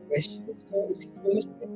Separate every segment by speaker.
Speaker 1: Questions को उसी flow में चलते हैं।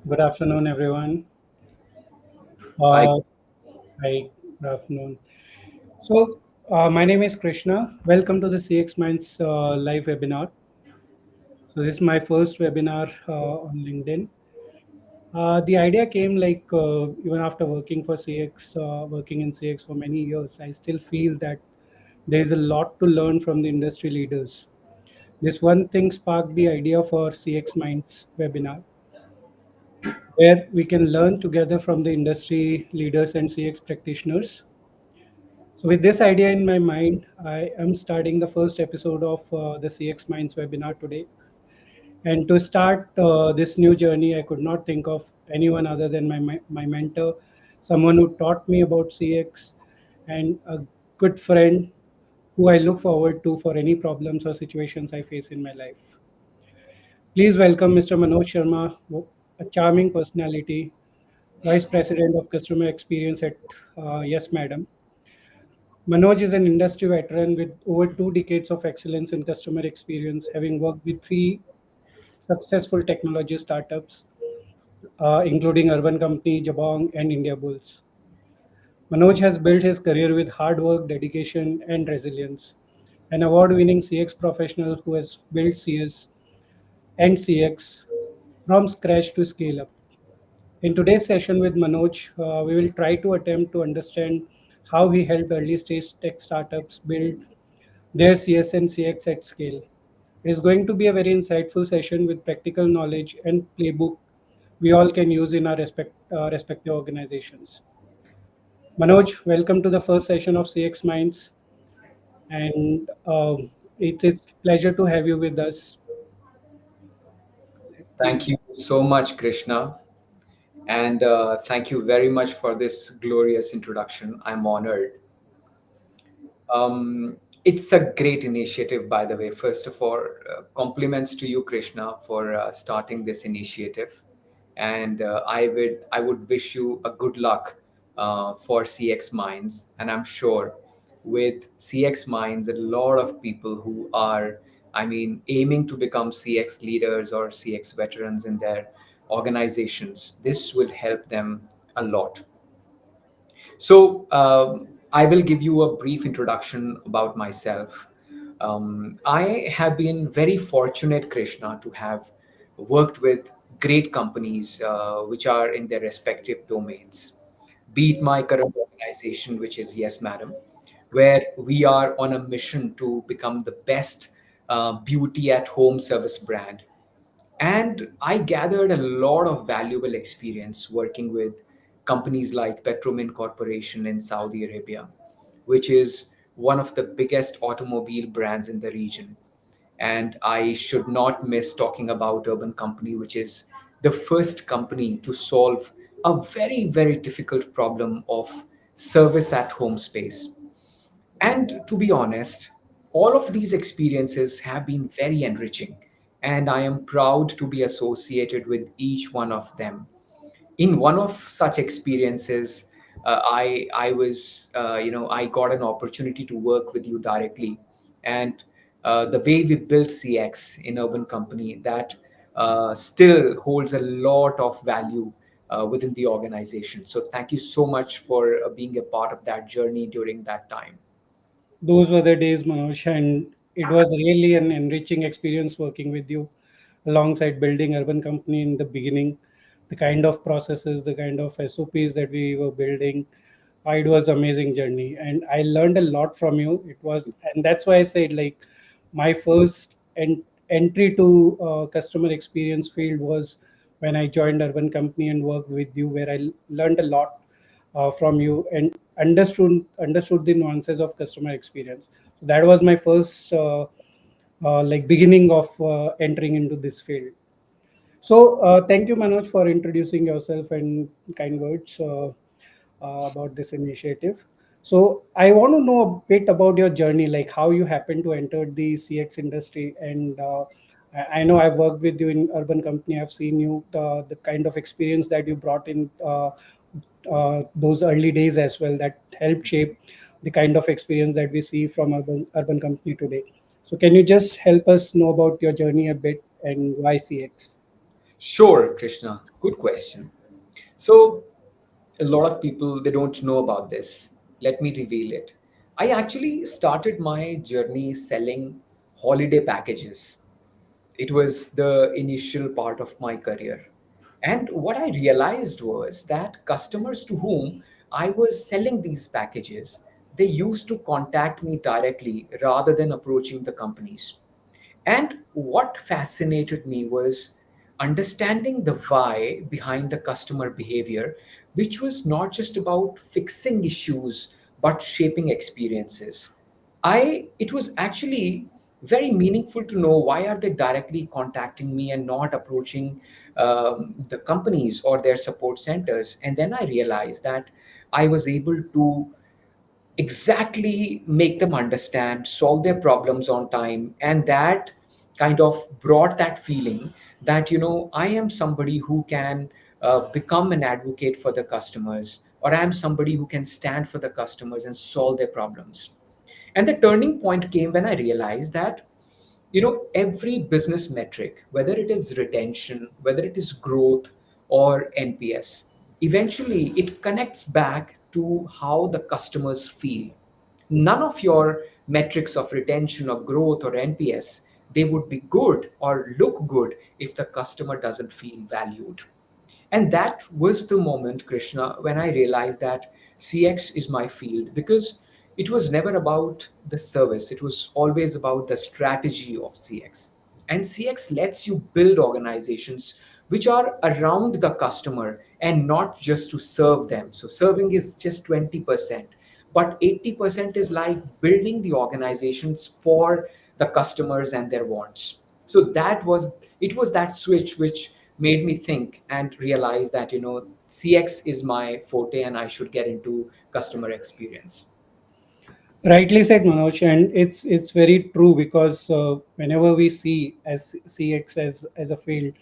Speaker 1: Good afternoon, everyone.
Speaker 2: I
Speaker 1: Uh, Hi, good afternoon. My name is Krishna. Welcome to the CX Minds live webinar. So, this is my first webinar on LinkedIn. The idea came even after working for CX, working in CX for many years, I still feel that there is a lot to learn from the industry leaders. This one thing sparked the idea for CX Minds webinar, where we can learn together from the industry leaders and CX practitioners. So, with this idea in my mind, I am starting the first episode of the CX Minds webinar today. And to start this new journey, I could not think of anyone other than my mentor, someone who taught me about CX, and a good friend who I look forward to for any problems or situations I face in my life. Please welcome Mr. Manoj Sharma, a charming personality, Vice President of Customer Experience at Yes Madam. Manoj is an industry veteran with over 2 decades of excellence in customer experience, having worked with three successful technology startups, including Urban Company, Jabong, and India Bulls. Manoj has built his career with hard work, dedication, and resilience. An award winning CX professional who has built CS and CX from scratch to scale up. In today's session with Manoj, we will try to attempt to understand how he helped early stage tech startups build their CS and CX at scale. It is going to be a very insightful session with practical knowledge and playbook we all can use in our respective organizations. Manoj, welcome to the first session of CX Minds, and it is pleasure to have you with us.
Speaker 2: thank you so much, Krishna, and thank you very much for this glorious introduction. I'm honored. It's a great initiative, by the way. First of all, compliments to you, Krishna, for starting this initiative, and I would wish you a good luck for CX Minds, and I'm sure with CX Minds, a lot of people who are, I mean, aiming to become CX leaders or CX veterans in their organizations. This will help them a lot. So, I will give you a brief introduction about myself. I have been very fortunate, Krishna, to have worked with great companies which are in their respective domains. Be it my current organization, which is Yes Madam, where we are on a mission to become the best beauty at home service brand. And I gathered a lot of valuable experience working with companies like Petromin Corporation in Saudi Arabia, which is one of the biggest automobile brands in the region. And I should not miss talking about Urban Company, which is the first company to solve a very, very difficult problem of service at home space. And to be honest, all of these experiences have been very enriching, and I am proud to be associated with each one of them. In one of such experiences, I got an opportunity to work with you directly, and the way we built CX in Urban Company that still holds a lot of value within the organization. So thank you so much for being a part of that journey during that time.
Speaker 1: Those were the days, Manoj, and it was really an enriching experience working with you alongside building Urban Company in the beginning. The kind of processes, the kind of SOPs that we were building, it was amazing journey, and I learned a lot from you. It was, and that's why I said like my first entry to customer experience field was when I joined Urban Company and worked with you, where I learned a lot from you and understood the nuances of customer experience. So that was my first beginning of entering into this field. So thank you, Manoj, for introducing yourself and kind words about this initiative. So I want to know a bit about your journey, like how you happened to enter the CX industry. And I know I've worked with you in Urban Company. I've seen you the kind of experience that you brought in those early days as well, that helped shape the kind of experience that we see from Urban Company today. So can you just help us know about your journey a bit and why CX?
Speaker 2: Sure, Krishna. Good question. So, a lot of people they don't know about this. Let me reveal it. I actually started my journey selling holiday packages. It was the initial part of my career. And what I realized was that customers to whom I was selling these packages, they used to contact me directly rather than approaching the companies. And what fascinated me was understanding the why behind the customer behavior, which was not just about fixing issues but shaping experiences. It was actually very meaningful to know why are they directly contacting me and not approaching the companies or their support centers. And then I realized that I was able to exactly make them understand, solve their problems on time, and that kind of brought that feeling that, I am somebody who can become an advocate for the customers, or I am somebody who can stand for the customers and solve their problems. And the turning point came when I realized that, every business metric, whether it is retention, whether it is growth or NPS, eventually it connects back to how the customers feel. None of your metrics of retention or growth or NPS, they would be good or look good if the customer doesn't feel valued. And that was the moment, Krishna, when I realized that CX is my field, because it was never about the service, it was always about the strategy of CX. And CX lets you build organizations which are around the customer and not just to serve them. So serving is just 20%, but 80% is like building the organizations for the customers and their wants. So it was that switch which made me think and realize that, CX is my forte and I should get into customer experience.
Speaker 1: Rightly said, Manoj, and it's very true because whenever we see as CX as a field,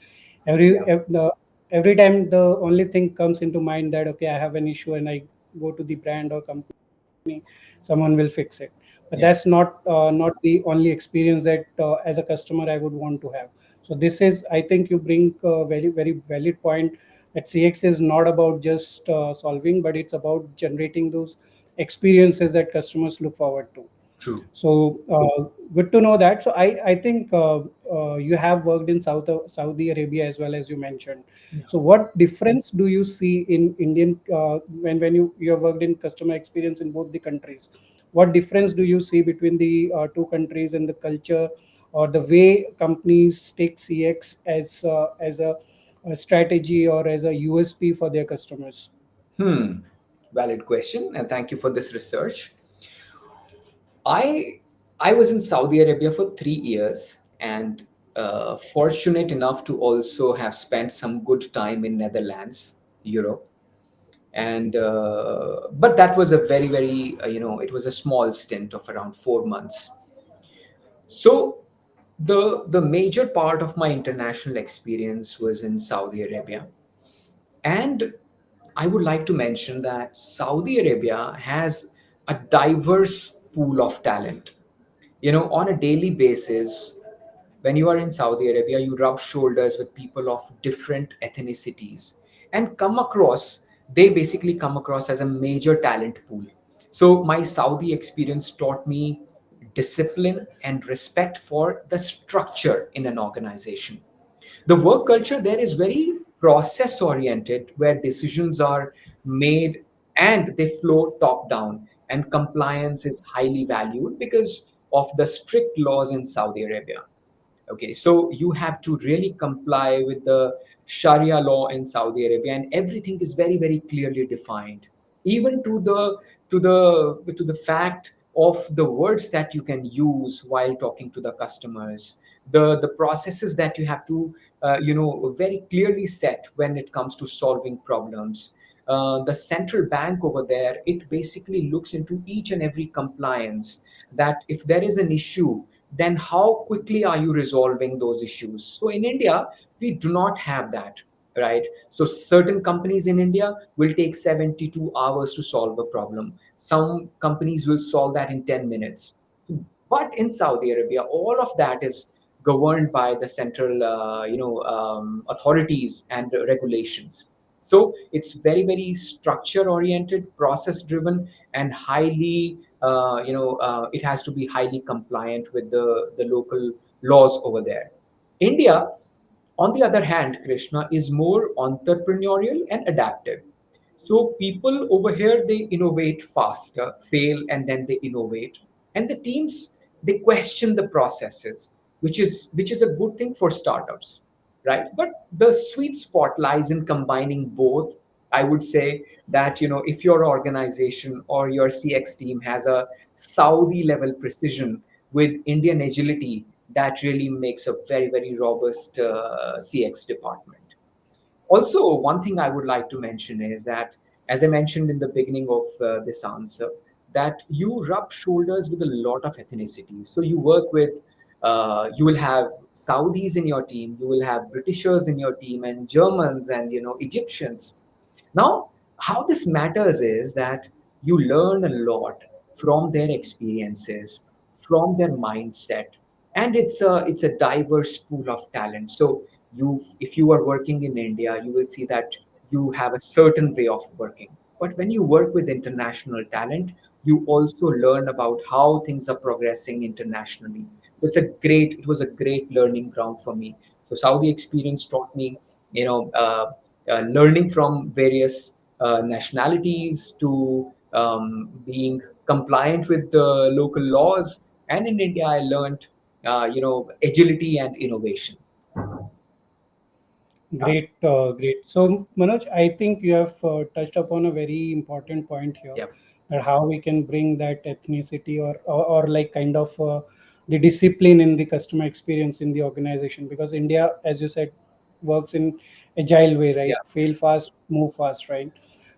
Speaker 2: Yeah,
Speaker 1: every time the only thing comes into mind that okay, I have an issue and I go to the brand or company, someone will fix it. But
Speaker 2: yeah.
Speaker 1: that's not the only experience that as a customer I would want to have. So this is, I think, you bring a very valid point that CX is not about just solving, but it's about generating those experiences that customers look forward to.
Speaker 2: True.
Speaker 1: So good to know that. So I think you have worked in Saudi Arabia as well, as you mentioned.
Speaker 2: Yeah.
Speaker 1: So what difference do you see in Indian when you have worked in customer experience in both the countries? What difference do you see between the two countries and the culture or the way companies take CX as a strategy or as a USP for their customers?
Speaker 2: Hmm. Valid question, and thank you for this research. I I was in Saudi Arabia for 3 years, and fortunate enough to also have spent some good time in Netherlands, Europe. And but that was a very it was a small stint of around 4 months. So the major part of my international experience was in Saudi Arabia. And I would like to mention that Saudi Arabia has a diverse pool of talent. On a daily basis, when you are in Saudi Arabia, you rub shoulders with people of different ethnicities and they basically come across as a major talent pool. So my Saudi experience taught me discipline and respect for the structure in an organization. The work culture there is very process oriented, where decisions are made and they flow top down, and compliance is highly valued because of the strict laws in Saudi Arabia. Okay, so you have to really comply with the Sharia law in Saudi Arabia, and everything is very clearly defined, even to the fact of the words that you can use while talking to the customers, the processes that you have to very clearly set when it comes to solving problems. The central bank over there, it basically looks into each and every compliance, that if there is an issue, then how quickly are you resolving those issues? So in India, we do not have that, right? So certain companies in India will take 72 hours to solve a problem. Some companies will solve that in 10 minutes. But in Saudi Arabia, all of that is governed by the central authorities and regulations. So it's very, very structure oriented, process driven, and highly it has to be highly compliant with the local laws over there. India, on the other hand, Krishna, is more entrepreneurial and adaptive. So people over here, they innovate faster, fail, and then they innovate. And the teams, they question the processes, which is a good thing for startups, right? But the sweet spot lies in combining both. I would say that, if your organization or your CX team has a Saudi level precision with Indian agility, that really makes a very, very robust CX department. Also, one thing I would like to mention is that, as I mentioned in the beginning of this answer, that you rub shoulders with a lot of ethnicities. So you work with, you will have Saudis in your team, you will have Britishers in your team, and Germans, and Egyptians. Now, how this matters is that you learn a lot from their experiences, from their mindset, and it's a diverse pool of talent. So if you are working in India, you will see that you have a certain way of working. But when you work with international talent, you also learn about how things are progressing internationally. So it was a great learning ground for me. So Saudi experience taught me, learning from various nationalities to being compliant with the local laws. And in India, I learned, agility and innovation.
Speaker 1: Great, great. So, Manoj, I think you have touched upon a very important point here,
Speaker 2: Yep.
Speaker 1: that how we can bring that ethnicity or like kind of the discipline in the customer experience in the organization. Because India, as you said, works in agile way,
Speaker 2: Yeah.
Speaker 1: right? Fail fast, move fast, right?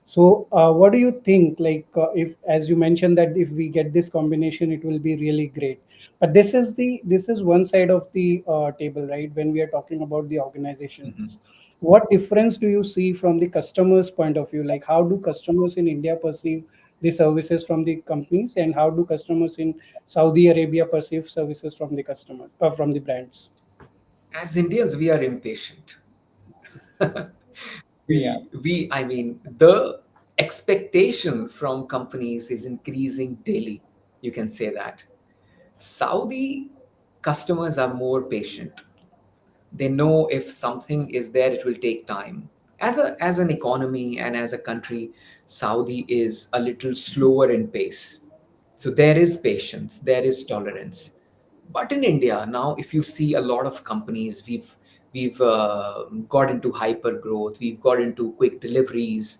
Speaker 1: So, what do you think? Like, if as you mentioned that if we get this combination, it will be really great. But this is one side of the table, right? When we are talking about the
Speaker 2: Mhm.
Speaker 1: organizations, what difference do you see from the customer's point of view? Like, how do customers in India perceive the services from the companies, and how do customers in Saudi Arabia perceive services from the customer from the brands?
Speaker 2: As Indians, we are impatient.
Speaker 1: Yeah.
Speaker 2: I mean, the expectation from companies is increasing daily. You can say that. Saudi customers are more patient. They know if something is there, it will take time. As an economy and as a country, Saudi is a little slower in pace. So there is patience, there is tolerance. But in India now, if you see a lot of companies, we've got into hyper growth, we've got into quick deliveries,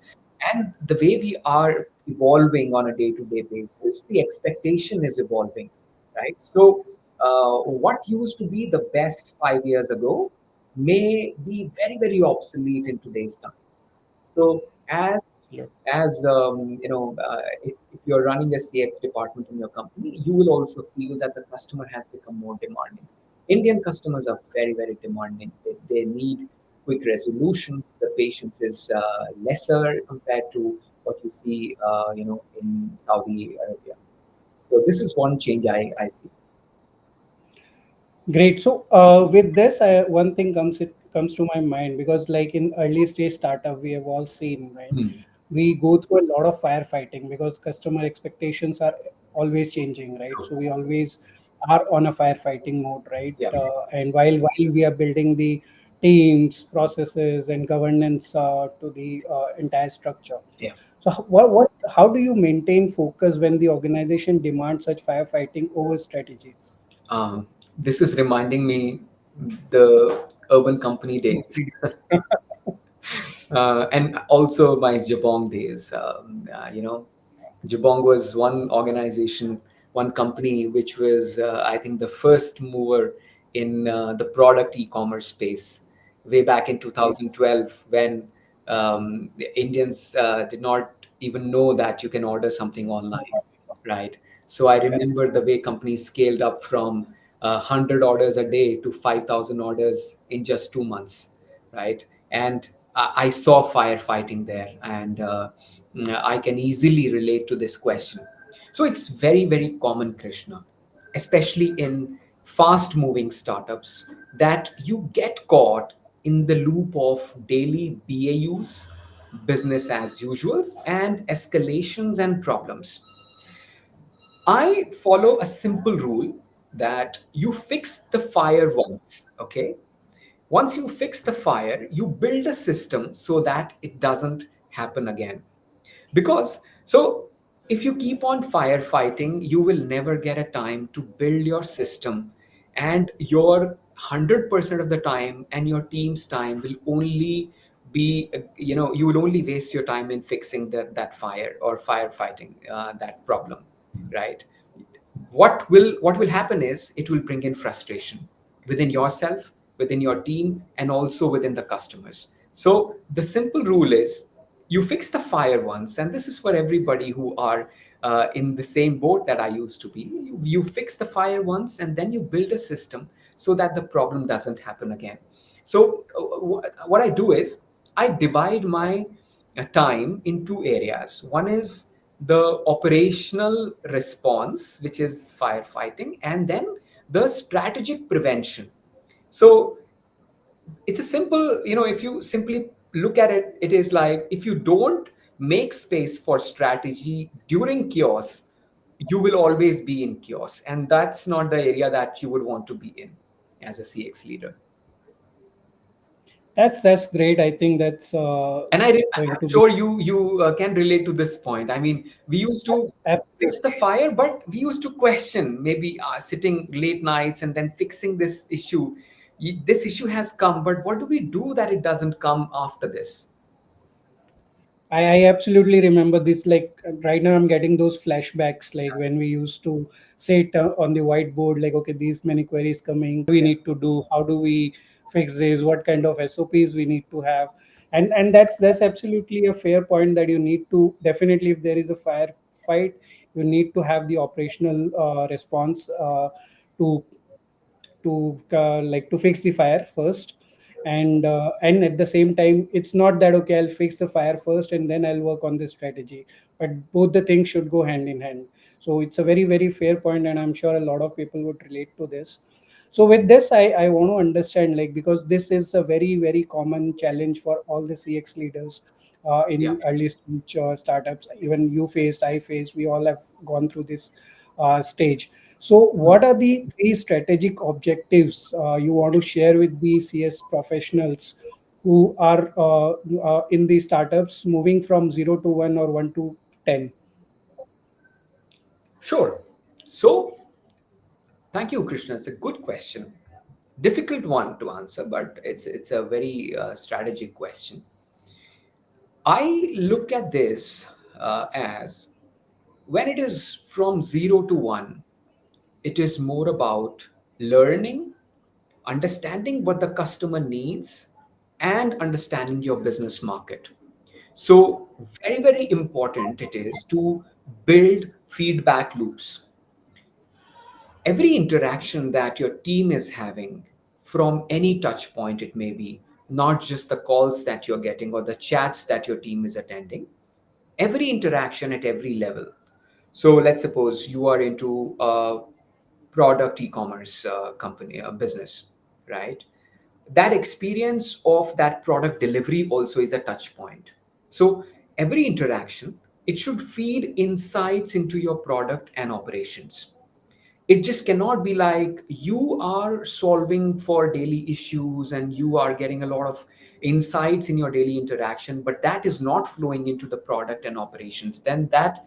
Speaker 2: and the way we are evolving on a day-to-day basis, the expectation is evolving, right? So what used to be the best 5 years ago may be very, very obsolete in today's times. So if you're running a CX department in your company, you will also feel that the customer has become more demanding. Indian customers are very, very demanding. They need quick resolutions. The patience is lesser compared to what you see, in Saudi Arabia. So this is one change I see.
Speaker 1: Great. So with this, one thing comes to my mind, because like in early stage startup, we have all seen, right?
Speaker 2: Hmm.
Speaker 1: We go through a lot of firefighting because customer expectations are always changing, right?
Speaker 2: True.
Speaker 1: So we always are on a firefighting mode, right?
Speaker 2: Yeah.
Speaker 1: And while we are building the teams, processes, and governance to the entire structure.
Speaker 2: Yeah.
Speaker 1: So what how do you maintain focus when the organization demands such firefighting over strategies?
Speaker 2: This is reminding me the urban company days. And also my Jabong days. Jabong was one organization, one company which was, I think, the first mover in the product e-commerce space way back in 2012, when the Indians did not even know that you can order something online, right? So I remember the way companies scaled up from 100 orders a day to 5,000 orders in just 2 months, right? And I saw firefighting there, and I can easily relate to this question. So it's very, very common, Krishna, especially in fast moving startups, that you get caught in the loop of daily BAUs, business as usuals, and escalations and problems. I follow a simple rule that you fix the fire once, okay? Once you fix the fire, you build a system so that it doesn't happen again. Because so if you keep on firefighting, you will never get a time to build your system, and your 100% of the time and your team's time will only be, you will only waste your time in fixing that fire or firefighting that problem, right? What will happen is it will bring in frustration within yourself, within your team, and also within the customers. So the simple rule is you fix the fire once, and this is for everybody who are in the same boat that I used to be. You fix the fire once, and then you build a system so that the problem doesn't happen again. So what I do is I divide my time in two areas. One is the operational response, which is firefighting, and then the strategic prevention. So it's a simple, if you simply look at it, it is like if you don't make space for strategy during chaos, you will always be in chaos. And that's not the area that you would want to be in as a CX leader.
Speaker 1: That's great. I think that's
Speaker 2: And
Speaker 1: going
Speaker 2: I'm
Speaker 1: to be
Speaker 2: sure you can relate to this point. I mean, we used to fix the
Speaker 1: absolutely.
Speaker 2: fire, but we used to question, maybe sitting late nights and then fixing this issue. This issue has come, but what do we do that it doesn't come after this?
Speaker 1: I absolutely remember this. Like right now, I'm getting those flashbacks. Like when we used to sit on the whiteboard, like, okay, these many queries coming. We
Speaker 2: Yeah.
Speaker 1: need to do. How do we fix this? What kind of SOPs we need to have? And that's absolutely a fair point that you need to definitely, if there is a fire fight, you need to have the operational response to like to fix the fire first. And at the same time, it's not that okay, I'll fix the fire first and then I'll work on this strategy, but both the things should go hand in hand. So it's a very very fair point, and I'm sure a lot of people would relate to this. So with this, I want to understand, like, because this is a very very common challenge for all the CX leaders
Speaker 2: Yeah.
Speaker 1: in early stage startups. Even you faced, I faced, we all have gone through this stage. So, what are the three strategic objectives you want to share with the CS professionals who are in the startups moving from 0 to 1 or 1 to 10?
Speaker 2: Sure. So thank you, Krishna. It's a good question. Difficult one to answer, but it's a very strategic question. I look at this as when it is from 0 to 1, it is more about learning, understanding what the customer needs, and understanding your business market. So, very, very important it is to build feedback loops. Every interaction that your team is having, from any touch point it may be, not just the calls that you're getting or the chats that your team is attending, every interaction at every level. So let's suppose you are into a product e-commerce company, a business, right? That experience of that product delivery also is a touch point. So every interaction, it should feed insights into your product and operations. It just cannot be like you are solving for daily issues and you are getting a lot of insights in your daily interaction, but that is not flowing into the product and operations. Then that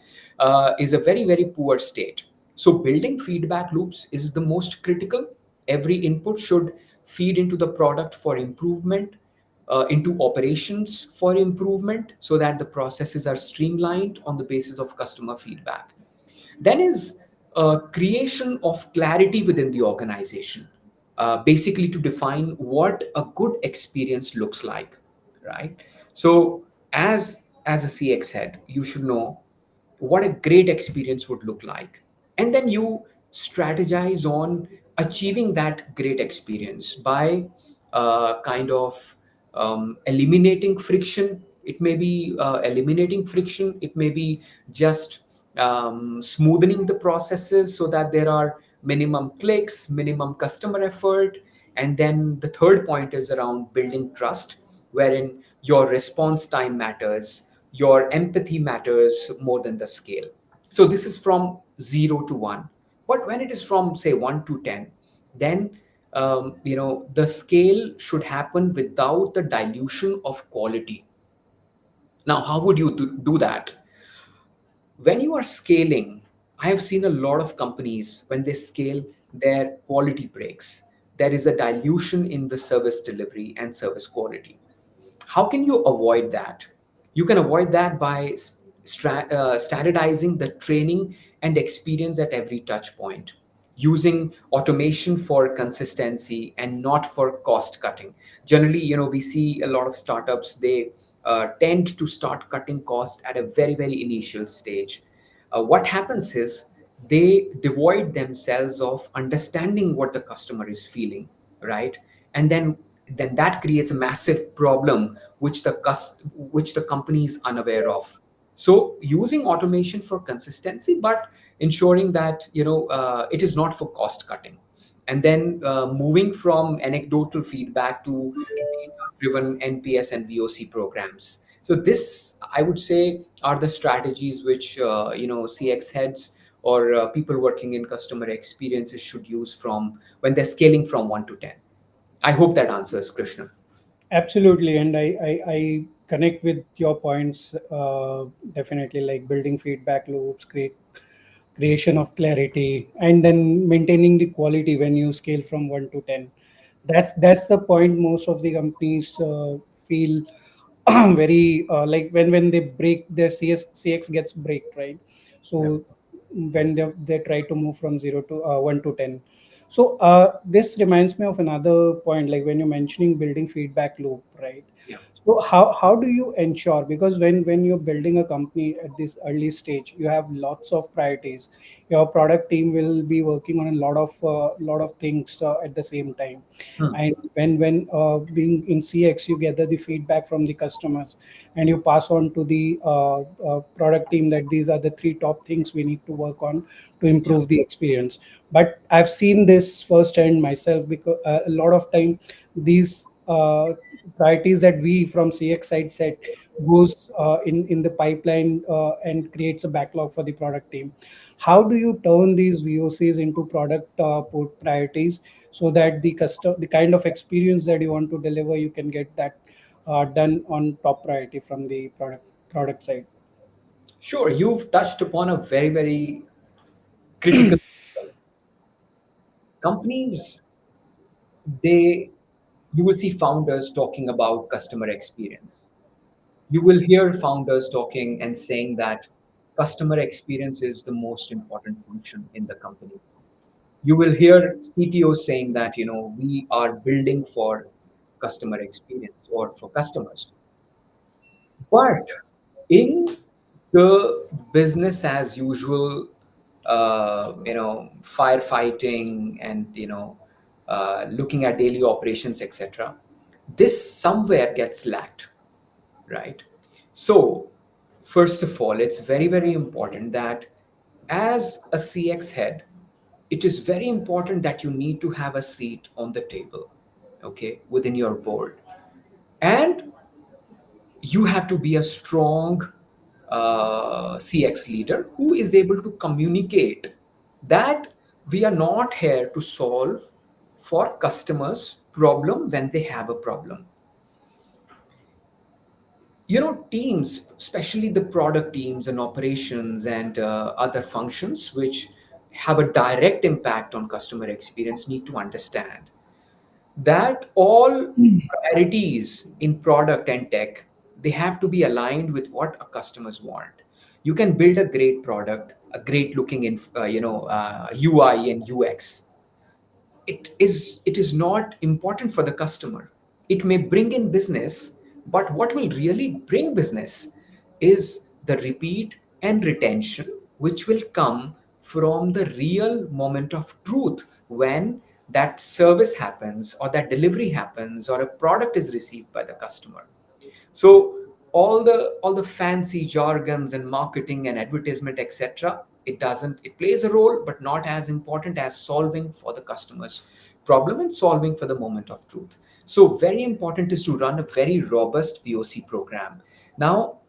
Speaker 2: is a very, very poor state. So building feedback loops is the most critical. Every input should feed into the product for improvement, into operations for improvement, so that the processes are streamlined on the basis of customer feedback. Then is creation of clarity within the organization, basically to define what a good experience looks like, right? So as a CX head, you should know what a great experience would look like, and then you strategize on achieving that great experience by kind of eliminating friction. It may be eliminating friction, it may be just smoothing the processes so that there are minimum clicks, minimum customer effort. And then the third point is around building trust, wherein your response time matters, your empathy matters more than the scale. So this is from 0 to 1. But when it is from, say, 1 to 10, then the scale should happen without the dilution of quality. Now, how would you do that? When you are scaling, I have seen a lot of companies, when they scale, their quality breaks. There is a dilution in the service delivery and service quality. How can you avoid that? You can avoid that by standardizing the training and experience at every touch point, using automation for consistency and not for cost cutting. Generally, we see a lot of startups, they tend to start cutting cost at a very, very initial stage. What happens is they devoid themselves of understanding what the customer is feeling, right? And then that creates a massive problem which the company is unaware of. So using automation for consistency, but ensuring that it is not for cost cutting. And then moving from anecdotal feedback to driven NPS and VOC programs. So this, I would say, are the strategies which CX heads or people working in customer experiences should use from when they're scaling from 1 to 10. I hope that answers, Krishna.
Speaker 1: Absolutely, and I connect with your points. Definitely, like building feedback loops, creation of clarity, and then maintaining the quality when you scale from 1 to 10. That's the point. Most of the companies feel very like when they break their CX gets break, right?
Speaker 2: Yeah.
Speaker 1: So when they try to move from 0 to 1 to 10. So this reminds me of another point, like when you're mentioning building feedback loop, right?
Speaker 2: Yeah.
Speaker 1: So how do you ensure, because when you're building a company at this early stage, you have lots of priorities. Your product team will be working on a lot of things at the same time.
Speaker 2: Hmm.
Speaker 1: And when being in CX, you gather the feedback from the customers and you pass on to the product team that these are the three top things we need to work on to
Speaker 2: Yeah.
Speaker 1: improve the experience. But I've seen this firsthand myself, because a lot of time these priorities that we from CX side set goes in the pipeline and creates a backlog for the product team. How do you turn these VOCs into product priorities, so that the kind of experience that you want to deliver, you can get that done on top priority from the product side?
Speaker 2: Sure, you've touched upon a very, very critical companies. They You will see founders talking about customer experience. You will hear founders talking and saying that customer experience is the most important function in the company. You will hear CTOs saying that we are building for customer experience or for customers. But in the business as usual, firefighting and looking at daily operations, etc., this somewhere gets lacked, right? So first of all, it's very, very important that as a CX head, it is very important that you need to have a seat on the table, okay, within your board. And you have to be a strong CX leader who is able to communicate that we are not here to solve for customers' problem when they have a problem. Teams, especially the product teams and operations and other functions which have a direct impact on customer experience, need to understand that all priorities in product and tech, they have to be aligned with what our customers want. You can build a great product, a great looking UI and UX. It is not important for the customer. It may bring in business, but what will really bring business is the repeat and retention, which will come from the real moment of truth when that service happens or that delivery happens or a product is received by the customer. So all the fancy jargons and marketing and advertisement, etc., It plays a role, but not as important as solving for the customer's problem and solving for the moment of truth. So very important is to run a very robust VOC program. Now,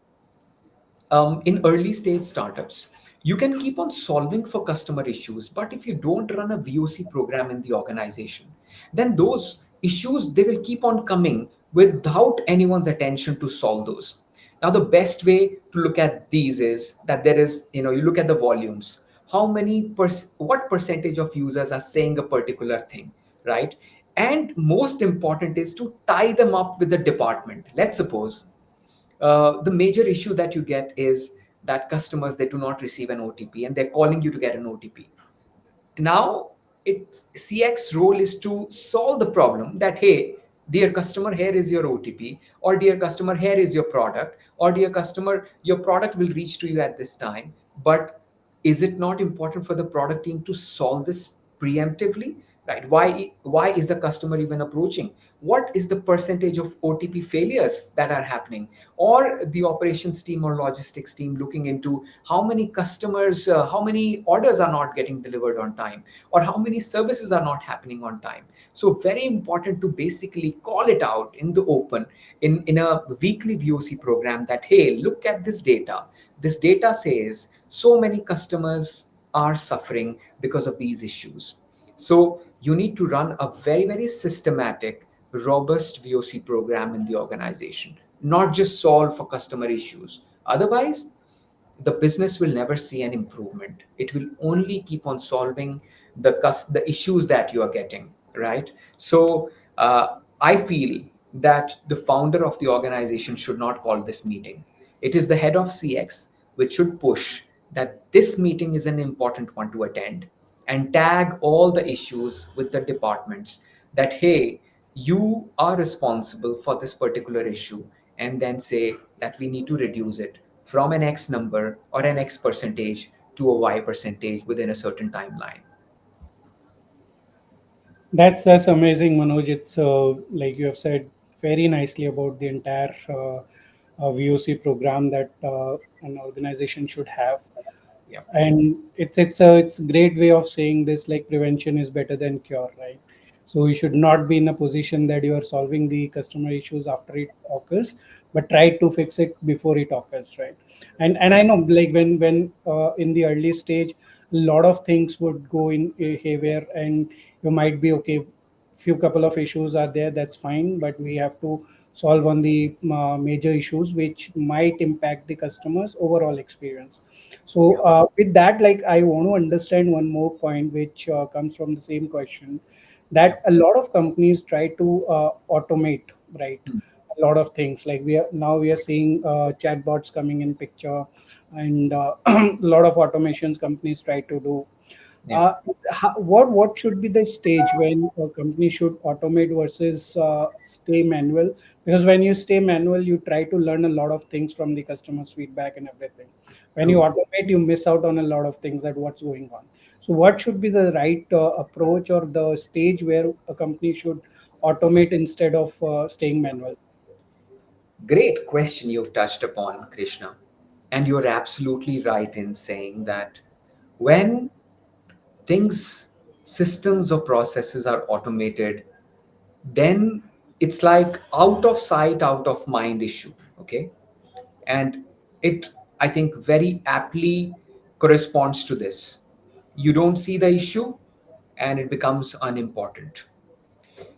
Speaker 2: in early stage startups, you can keep on solving for customer issues, but if you don't run a VOC program in the organization, then those issues, they will keep on coming without anyone's attention to solve those. Now the best way to look at these is that there is, you look at the volumes, how what percentage of users are saying a particular thing, right? And most important is to tie them up with the department. Let's suppose the major issue that you get is that customers, they do not receive an OTP and they're calling you to get an OTP. Now CX role is to solve the problem that, hey, dear customer, here is your OTP, or dear customer, here is your product, or dear customer, your product will reach to you at this time. But is it not important for the product team to solve this preemptively, right? Why is the customer even approaching? What is the percentage of OTP failures that are happening? Or the operations team or logistics team looking into how many customers, how many orders are not getting delivered on time, or how many services are not happening on time. So very important to basically call it out in the open, in a weekly VOC program, that, hey, look at this data. This data says so many customers are suffering because of these issues. So you need to run a very, very systematic, robust VOC program in the organization, not just solve for customer issues. Otherwise, the business will never see an improvement. It will only keep on solving the issues that you are getting, right? So I feel that the founder of the organization should not call this meeting. It is the head of CX which should push that this meeting is an important one to attend, and tag all the issues with the departments, that, hey, you are responsible for this particular issue, and then say that we need to reduce it from an X number or an X percentage to a Y percentage within a certain timeline.
Speaker 1: That's amazing, Manoj. It's like you have said very nicely about the entire VOC program that an organization should have.
Speaker 2: Yeah.
Speaker 1: And it's a great way of saying this, like prevention is better than cure, right? So you should not be in a position that you are solving the customer issues after it occurs, but try to fix it before it occurs, right? And I know, like when in the early stage, a lot of things would go in haywire, and you might be okay, few couple of issues are there, that's fine, but we have to solve on the major issues which might impact the customer's overall experience. So
Speaker 2: Yeah.
Speaker 1: with that, like I want to understand one more point which comes from the same question,
Speaker 2: Yeah.
Speaker 1: that a lot of companies try to automate, right?
Speaker 2: Hmm.
Speaker 1: A lot of things, like we are seeing chatbots coming in picture, and a lot of automations companies try to do.
Speaker 2: Yeah.
Speaker 1: uh, what should be the stage when a company should automate versus stay manual? Because when you stay manual, you try to learn a lot of things from the customers' feedback and everything. When you
Speaker 2: True.
Speaker 1: automate, you miss out on a lot of things, that what's going on. So, what should be the right approach or the stage where a company should automate instead of staying manual?
Speaker 2: Great question you've touched upon, Krishna. And you're absolutely right in saying that when things, systems or processes are automated, then it's like out of sight, out of mind issue. Okay. And it, I think, very aptly corresponds to this. You don't see the issue and it becomes unimportant.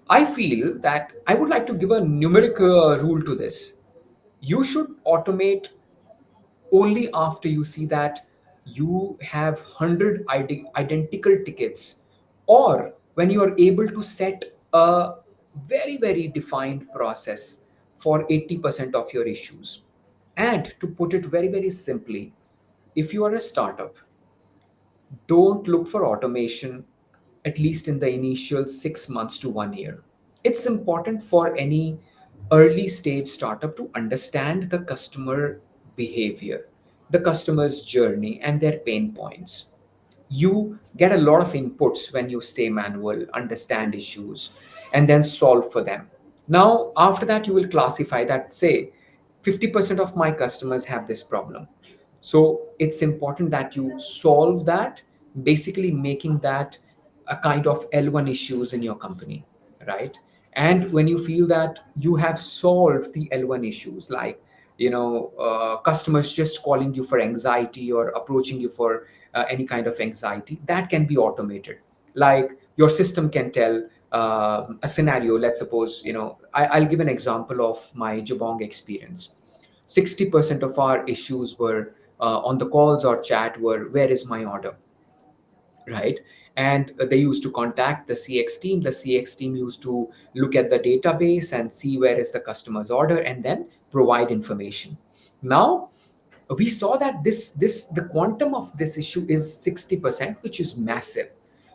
Speaker 2: I feel that I would like to give a numeric rule to this. You should automate only after you see that you have 100 identical tickets, or when you are able to set a very, very defined process for 80% of your issues. And to put it very, very simply, if you are a startup, don't look for automation at least in the initial 6 months to 1 year. It's important for any early stage startup to understand the customer behavior, the customer's journey, and their pain points. You get a lot of inputs when you stay manual, understand issues, and then solve for them. Now, after that, you will classify that, say, 50% of my customers have this problem. So it's important that you solve that, basically making that a kind of L1 issues in your company, right? And when you feel that you have solved the L1 issues, like, customers just calling you for anxiety or approaching you for any kind of anxiety, that can be automated. Like your system can tell a scenario. Let's suppose, I'll give an example of my Jabong experience. 60% of our issues were on the calls or chat were, where is my order, right? And they used to contact the CX team. The CX team used to look at the database and see where is the customer's order and then provide information. Now we saw that this the quantum of this issue is 60%, which is massive.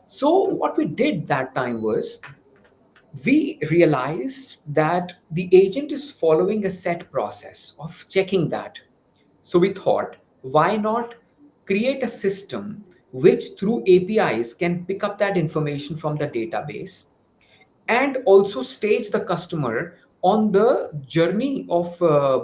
Speaker 2: So what we did that time was, we realized that the agent is following a set process of checking that. So we thought, why not create a system which through APIs can pick up that information from the database and also stage the customer on the journey of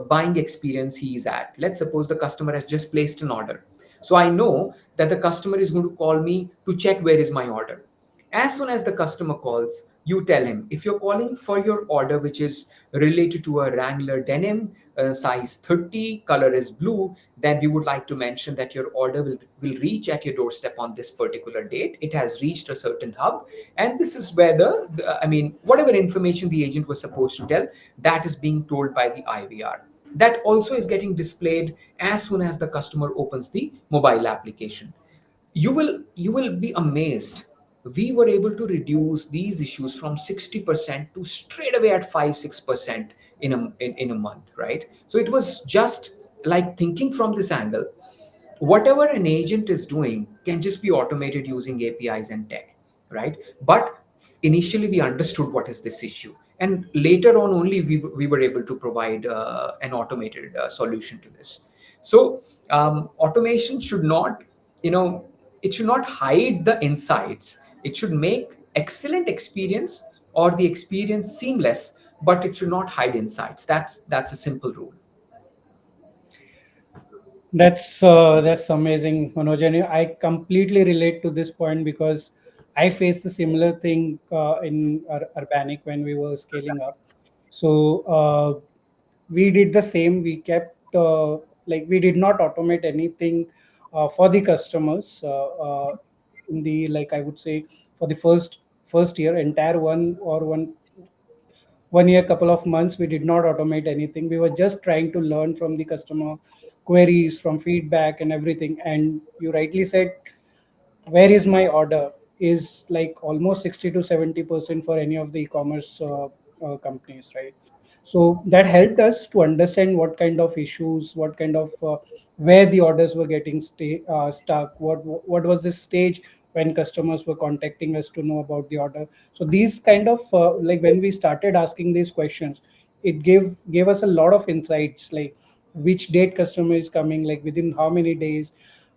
Speaker 2: buying experience he is at. Let's suppose the customer has just placed an order. So I know that the customer is going to call me to check where is my order. As soon as the customer calls, you tell him, if you're calling for your order which is related to a Wrangler denim, size 30, color is blue, then we would like to mention that your order will reach at your doorstep on this particular date. It has reached a certain hub, and this is where I mean, whatever information the agent was supposed to tell, that is being told by the IVR. That also is getting displayed as soon as the customer opens the mobile application. You will be amazed. We were able to reduce these issues from 60% to straight away at 5 6% in a month, right? So it was just like thinking from this angle, whatever an agent is doing can just be automated using APIs and tech, right? But initially we understood what is this issue, and later on only we were able to provide an automated solution to this. So automation should not, you know, it should not hide the insights. It should make excellent experience or the experience seamless, but it should not hide insights. That's a simple rule.
Speaker 1: That's amazing, Manoj. And I completely relate to this point because I faced a similar thing in Urbanic when we were scaling up. So we did the same. We kept like we did not automate anything for the customers in the, like I would say, for the first year, entire 1 year, couple of months, we did not automate anything. We were just trying to learn from the customer queries, from feedback and everything. And you rightly said, where is my order is like almost 60 to 70% for any of the e-commerce companies, right? So that helped us to understand what kind of issues, what kind of where the orders were getting stuck, what was the stage when customers were contacting us to know about the order. So these kind of like when we started asking these questions, it gave us a lot of insights, like which date customer is coming, like within how many days,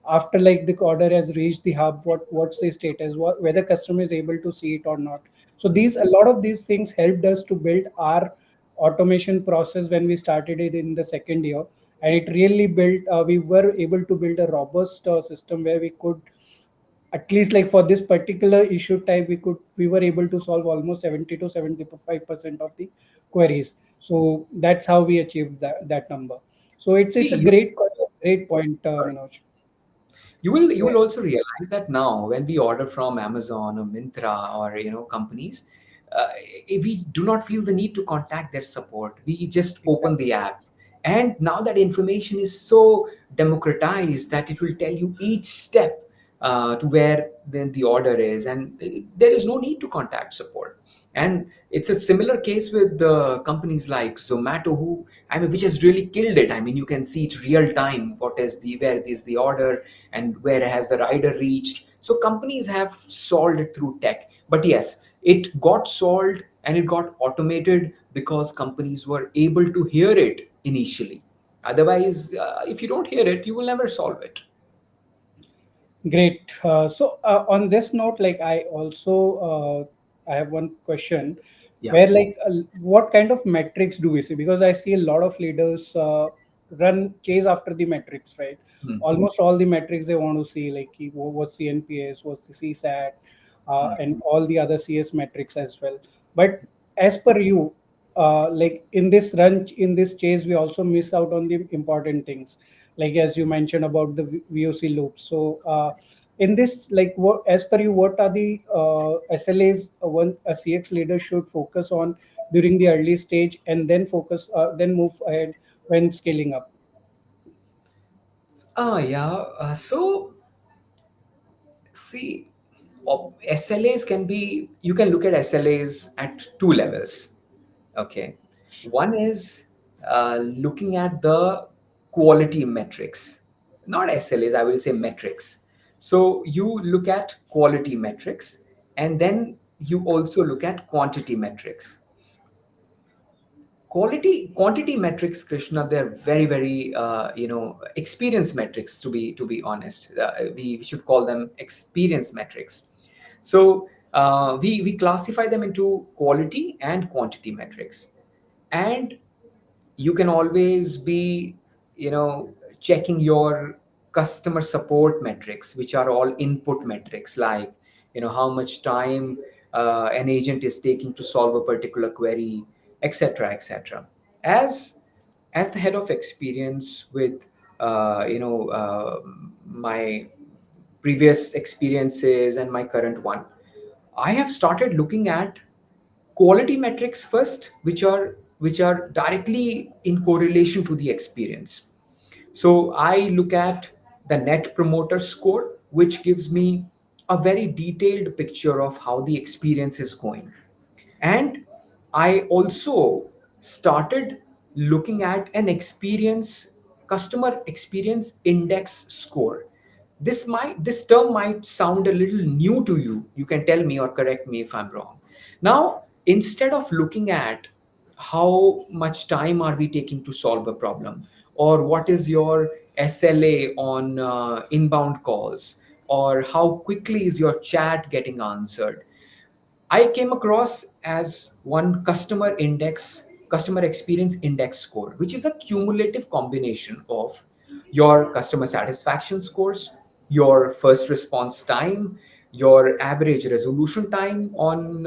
Speaker 1: after like the order has reached the hub, what's the status, whether customer is able to see it or not. So these, a lot of these things helped us to build our automation process when we started it in the second year. And it really built, we were able to build a robust system where we could, at least like for this particular issue type, we were able to solve almost 70 to 75% of the queries. So that's how we achieved that number. So it's
Speaker 2: See,
Speaker 1: a great point, Manoj.
Speaker 2: you will also realize that now when we order from Amazon or Mintra or companies, uh, we do not feel the need to contact their support. We just open the app, and now that information is so democratized that it will tell you each step to where then the order is, and there is no need to contact support. And it's a similar case with the companies like Zomato, who, I mean, which has really killed it. I mean, you can see it real time, what is the where is the order and where has the rider reached. So companies have solved it through tech. But yes, it got solved and it got automated because companies were able to hear it initially. Otherwise, if you don't hear it, you will never solve it.
Speaker 1: Great. So on this note, like I also I have one question,
Speaker 2: Yeah.
Speaker 1: where like what kind of metrics do we see? Because I see a lot of leaders. run chase after the metrics, right?
Speaker 2: Hmm.
Speaker 1: Almost all the metrics they want to see, like what's the NPS, what's the CSAT,
Speaker 2: Hmm.
Speaker 1: and all the other CS metrics as well. But as per you, like in this run, in this chase, we also miss out on the important things, like as you mentioned about the VOC loops. So in this, like what as per you, what are the SLAs one a CX leader should focus on during the early stage, and then focus then move ahead when scaling up?
Speaker 2: Oh, yeah. So, see, SLAs can be, you can look at SLAs at two levels. Okay. One is looking at the quality metrics, not SLAs, I will say metrics. So you look at quality metrics, and then you also look at quantity metrics. Quantity metrics, Krishna, they're very, very experience metrics, to be honest. We should call them experience metrics. So we classify them into quality and quantity metrics. And you can always be, checking your customer support metrics, which are all input metrics, like how much time an agent is taking to solve a particular query, etc., etc. As as the head of experience with my previous experiences and my current one, I have started looking at quality metrics first, which are directly in correlation to the experience. So I look at the net promoter score, which gives me a very detailed picture of how the experience is going. And I also started looking at an experience customer experience index score. This term might sound a little new to you. You can tell me or correct me if I'm wrong. Now, instead of looking at how much time are we taking to solve a problem, or what is your SLA on inbound calls, or how quickly is your chat getting answered, I came across as one customer experience index score, which is a cumulative combination of your customer satisfaction scores, your first response time, your average resolution time on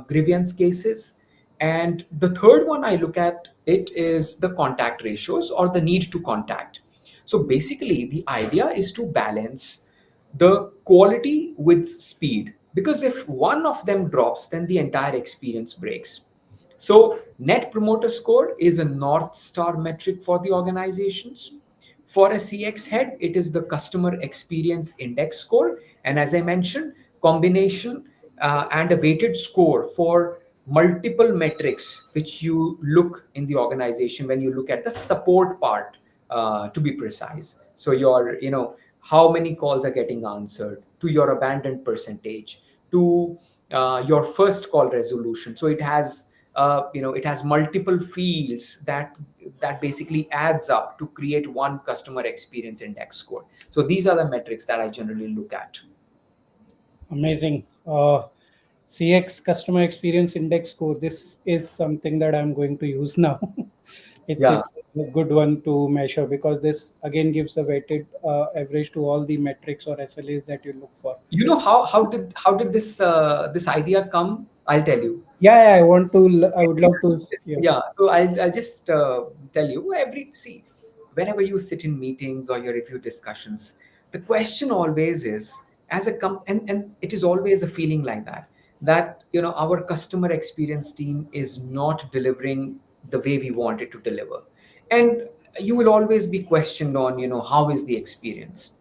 Speaker 2: grievance cases. And the third one I look at it is the contact ratios or the need to contact. So basically, the idea is to balance the quality with speed, because if one of them drops, then the entire experience breaks. So net promoter score is a north star metric for the organizations. For a CX head, it is the customer experience index score, and as I mentioned, combination and a weighted score for multiple metrics which you look in the organization when you look at the support part, to be precise. So your, how many calls are getting answered, to your abandoned percentage, to your first call resolution. So it has multiple fields that basically adds up to create one customer experience index score. So these are the metrics that I generally look at.
Speaker 1: Amazing. CX customer experience index score. This is something that I'm going to use now.
Speaker 2: Yeah.
Speaker 1: It's a good one to measure, because this again gives a weighted average to all the metrics or SLAs that you look for.
Speaker 2: How did this idea come? I'll tell you.
Speaker 1: Yeah, I want to. I would love to. Yeah.
Speaker 2: Yeah, so I'll just tell you. Whenever you sit in meetings or you review discussions, the question always is, and it is always a feeling like that our customer experience team is not delivering the way we want it to deliver. And you will always be questioned on, how is the experience.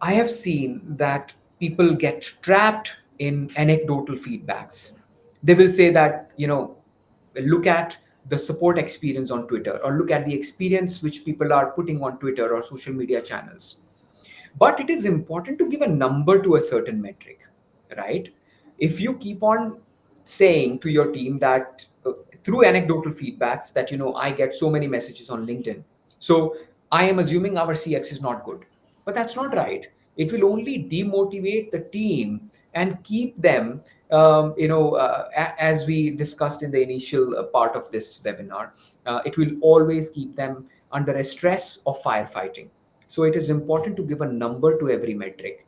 Speaker 2: I have seen that people get trapped in anecdotal feedbacks. They will say that, look at the support experience on Twitter, or look at the experience which people are putting on Twitter or social media channels. But it is important to give a number to a certain metric, right? If you keep on saying to your team that through anecdotal feedbacks that, I get so many messages on LinkedIn, so I am assuming our CX is not good. But that's not right. It will only demotivate the team and keep them, as we discussed in the initial part of this webinar, it will always keep them under a stress of firefighting. So it is important to give a number to every metric.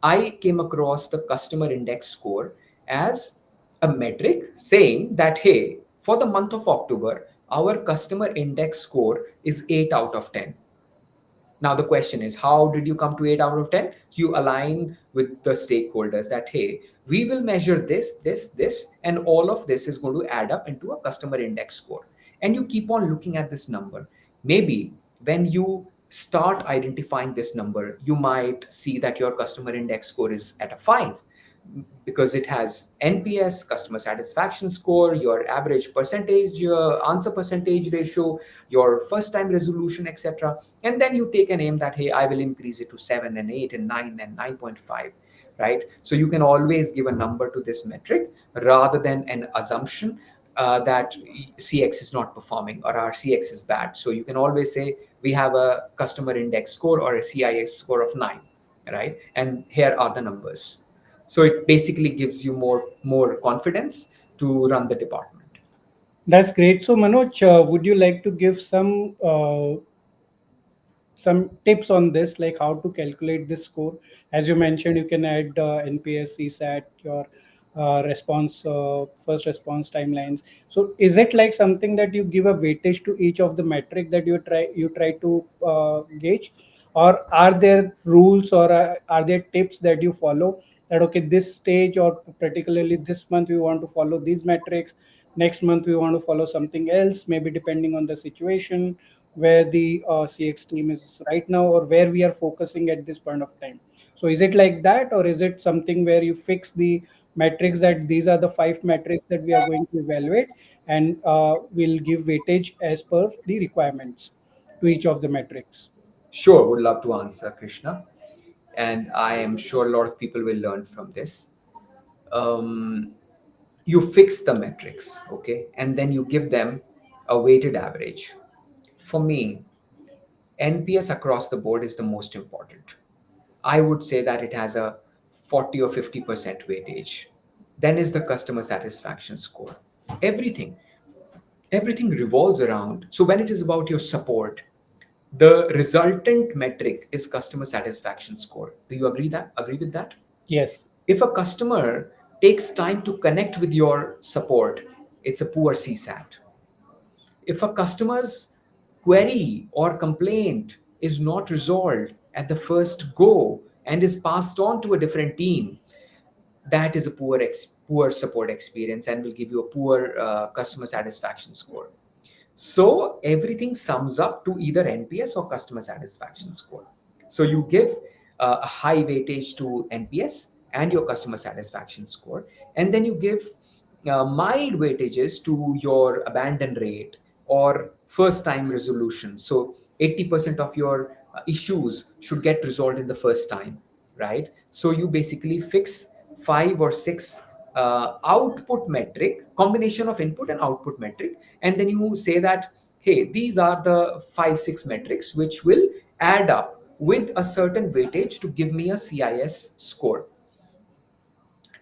Speaker 2: I came across the customer index score as a metric saying that, hey, for the month of October, our customer index score is 8 out of 10. Now, the question is, how did you come to 8 out of 10? You align with the stakeholders that, hey, we will measure this, and all of this is going to add up into a customer index score. And you keep on looking at this number. Maybe when you start identifying this number, you might see that your customer index score is at a 5 because it has NPS, customer satisfaction score, your average percentage, your answer percentage ratio, your first time resolution, etc. And then you take an aim that, hey, I will increase it to 7 and 8 and 9 and 9.5, right? So you can always give a number to this metric rather than an assumption that CX is not performing or our CX is bad. So you can always say we have a customer index score or a CIS score of 9, right? And here are the numbers. So it basically gives you more confidence to run the department.
Speaker 1: That's great. So, Manoj, would you like to give some tips on this, like how to calculate this score? As you mentioned, you can add NPS, CSAT, your first response timelines. So is it like something that you give a weightage to each of the metric that you try to gauge, or are there rules, or are there tips that you follow, that okay, this stage or particularly this month we want to follow these metrics, next month we want to follow something else, maybe depending on the situation where the CX team is right now, or where we are focusing at this point of time? So is it like that, or is it something where you fix the metrics, that these are the five metrics that we are going to evaluate, and we'll give weightage as per the requirements to each of the metrics?
Speaker 2: Sure, would love to answer, Krishna. And I am sure a lot of people will learn from this. Um, you fix the metrics, okay, and then you give them a weighted average. For me, NPS across the board is the most important. I would say that it has a 40 or 50% weightage. Then is the customer satisfaction score. Everything, everything revolves around. So when it is about your support, the resultant metric is customer satisfaction score. Do you agree with that?
Speaker 1: Yes.
Speaker 2: If a customer takes time to connect with your support, it's a poor CSAT. If a customer's query or complaint is not resolved at the first go and is passed on to a different team, that is a poor support experience and will give you a poor customer satisfaction score. So everything sums up to either NPS or customer satisfaction score. So you give a high weightage to NPS and your customer satisfaction score, and then you give mild weightages to your abandon rate or first time resolution. So 80% of your issues should get resolved in the first time, right? So you basically fix 5 or 6 output metric, combination of input and output metric, and then you say that, hey, these are the 5 6 metrics which will add up with a certain weightage to give me a CIS score.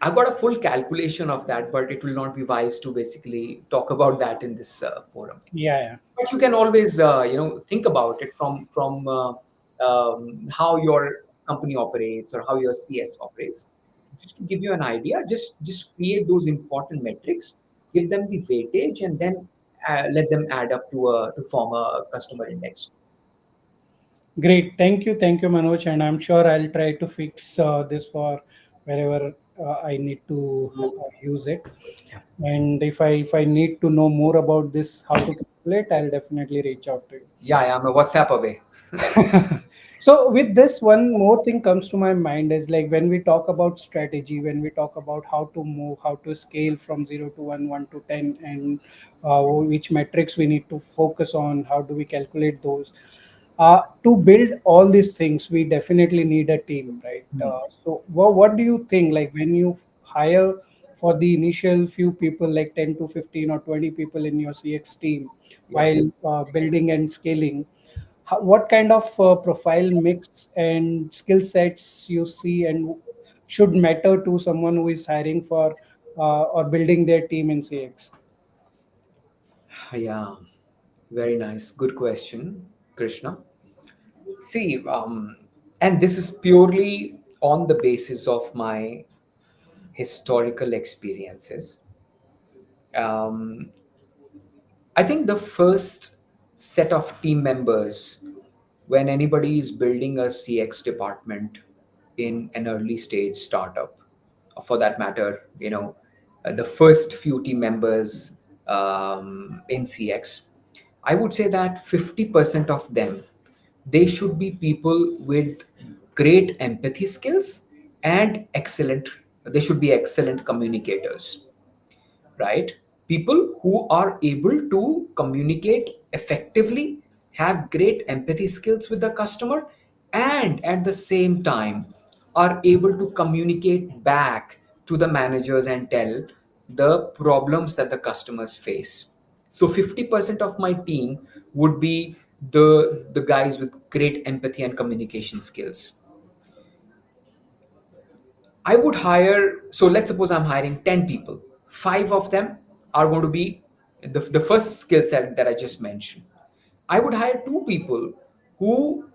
Speaker 2: I've got a full calculation of that, but it will not be wise to basically talk about that in this forum.
Speaker 1: Yeah, yeah.
Speaker 2: But you can always think about it from how your company operates or how your CS operates. Just to give you an idea, just create those important metrics, give them the weightage, and then let them add up to form a customer index.
Speaker 1: Great. Thank you, Manoj. And I'm sure I'll try to fix this for wherever I need to use it. And if I need to know more about this, how to calculate, I'll definitely reach out to you.
Speaker 2: Yeah, I'm a WhatsApp away.
Speaker 1: So with this, one more thing comes to my mind is, like, when we talk about strategy, when we talk about how to move, how to scale from 0 to 1, 1 to 10, and which metrics we need to focus on, how do we calculate those? To build all these things, we definitely need a team, right?
Speaker 2: Hmm.
Speaker 1: So what do you think, like, when you hire for the initial few people, like 10 to 15 or 20 people in your CX team,
Speaker 2: Yeah.
Speaker 1: while building and scaling, what kind of profile mix and skill sets you see and should matter to someone who is hiring for or building their team in CX?
Speaker 2: Yeah, very nice. Good question, Krishna. See, and this is purely on the basis of my historical experiences. Um, I think the first set of team members, when anybody is building a CX department in an early stage startup, or for that matter, the first few team members in CX, I would say that 50% of them, they should be people with great empathy skills and they should be excellent communicators, right? People who are able to communicate effectively, have great empathy skills with the customer, and at the same time are able to communicate back to the managers and tell the problems that the customers face. So 50% of my team would be the guys with great empathy and communication skills. I would hire, so let's suppose I'm hiring 10 people. Five of them are going to be the first skill set that I just mentioned. I would hire two people who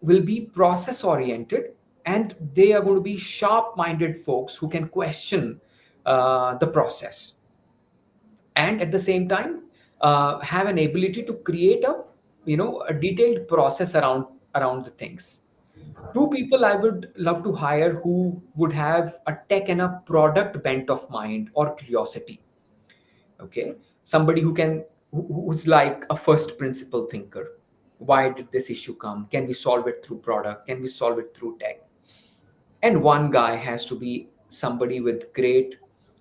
Speaker 2: will be process oriented, and they are going to be sharp minded folks who can question the process, and at the same time have an ability to create a detailed process around the things. Two people I would love to hire who would have a tech and a product bent of mind or curiosity. Okay, somebody who's like a first principle thinker. Why did this issue come? Can we solve it through product? Can we solve it through tech? And one guy has to be somebody with great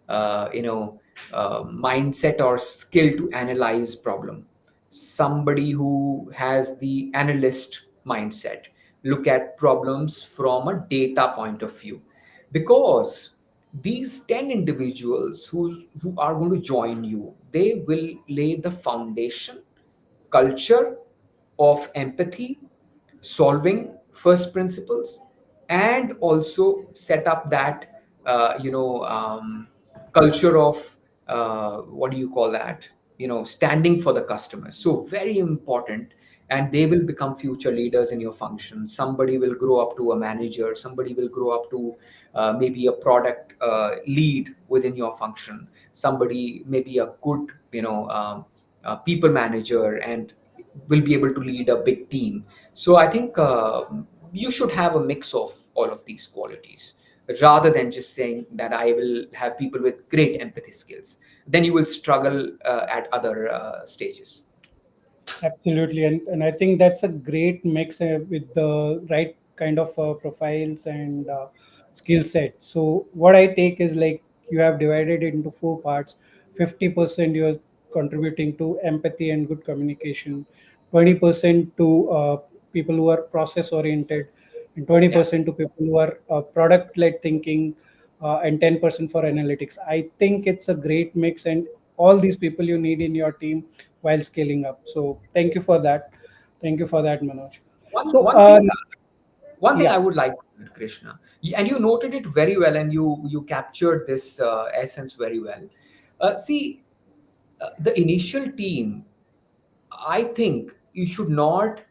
Speaker 2: mindset or skill to analyze problem, somebody who has the analyst mindset, look at problems from a data point of view. Because these 10 individuals who are going to join you, they will lay the foundation, culture of empathy, solving first principles, and also set up that culture of what do you call that, standing for the customer. So very important. And they will become future leaders in your function. Somebody will grow up to a manager, somebody will grow up to maybe a product lead within your function, somebody maybe a good people manager, and will be able to lead a big team. So I think you should have a mix of all of these qualities, rather than just saying that I will have people with great empathy skills. Then you will struggle at other stages.
Speaker 1: Absolutely, and I think that's a great mix with the right kind of profiles and skill set. So what I take is like you have divided it into four parts. 50% you are contributing to empathy and good communication, 20% to people who are process oriented, and
Speaker 2: Yeah.
Speaker 1: 20% to people who are product led thinking, and 10% for analytics. I think it's a great mix, and all these people you need in your team while scaling up. So thank you for that. Thank you for that, Manoj.
Speaker 2: One
Speaker 1: So
Speaker 2: one thing one thing I
Speaker 1: yeah,
Speaker 2: would like to add, Krishna, and you noted it very well, and you captured this essence very well. See, the initial team, I think you should not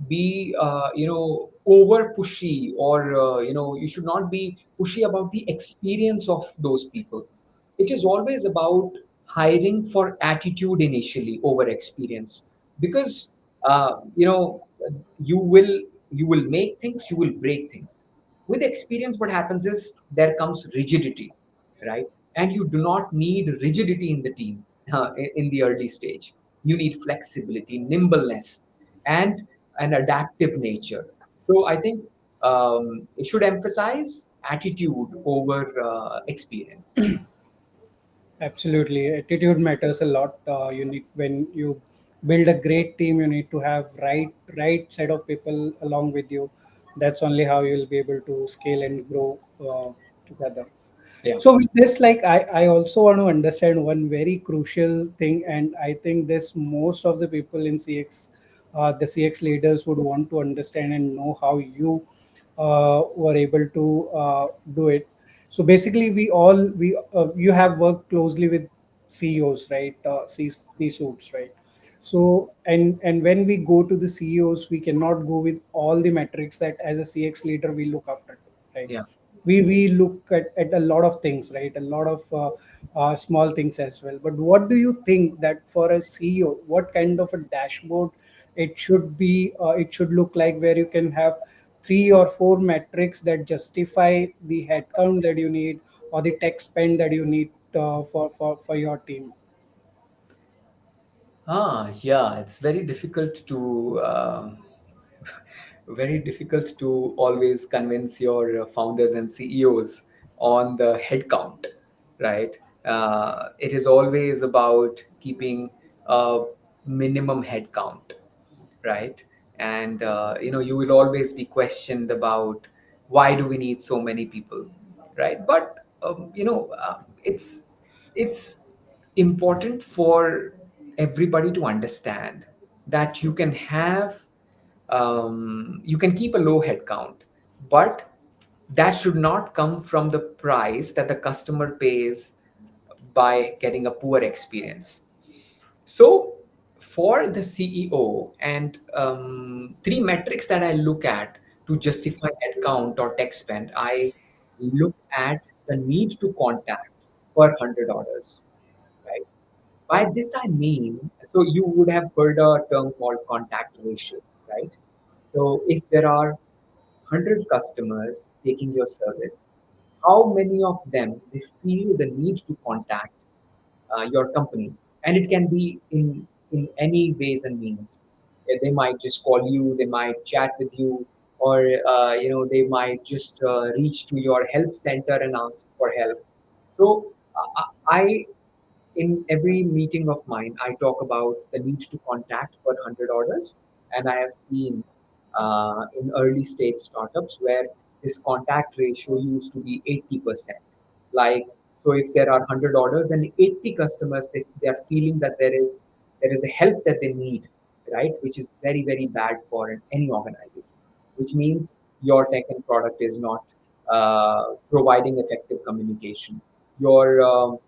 Speaker 2: be over pushy, or you should not be pushy about the experience of those people. It is always about hiring for attitude initially over experience. Because uh, you know you will you will make things, you will break things. With experience, what happens is there comes rigidity, right? And you do not need rigidity in the team in the early stage. You need flexibility, nimbleness, and an adaptive nature. So I think it should emphasize attitude over experience.
Speaker 1: absolutely. Attitude matters a lot. You need when you build a great team, you need to have right set of people along with you. That's only how you'll be able to scale and grow together.
Speaker 2: Yeah.
Speaker 1: So with this, like I also want to understand one very crucial thing, and I think this most of the people in CX the CX leaders would want to understand and know how you were able to do it. So basically, we you have worked closely with CEOs, right? C suits, right? So and when we go to the CEOs, we cannot go with all the metrics that as a CX leader we look after, right?
Speaker 2: Yeah.
Speaker 1: We look at a lot of things, right? A lot of small things as well. But what do you think that for a CEO, what kind of a dashboard it should be? It should look like where you can have three or four metrics that justify the headcount that you need or the tech spend that you need for your team.
Speaker 2: Yeah, it's very difficult to very difficult to always convince your founders and CEOs on the headcount, right? It is always about keeping a minimum headcount, right? And you will always be questioned about why do we need so many people, right? But it's important for everybody to understand that you can keep a low head count, but that should not come from the price that the customer pays by getting a poor experience. So, for the CEO, and three metrics that I look at to justify headcount or tech spend, I look at the need to contact per $100, right? By this I mean, so you would have heard a term called contact ratio, right? So if there are 100 customers taking your service, how many of them they feel the need to contact your company? And it can be in any ways and means. They might just call you, they might chat with you, or they might just reach to your help center and ask for help. So I in every meeting of mine, I talk about the need to contact per 100 orders. And I have seen in early stage startups where this contact ratio used to be 80%. Like, so if there are 100 orders and 80 customers, if they are feeling that there is a help that they need, right? Which is very, very bad for any organization, which means your tech and product is not providing effective communication. Your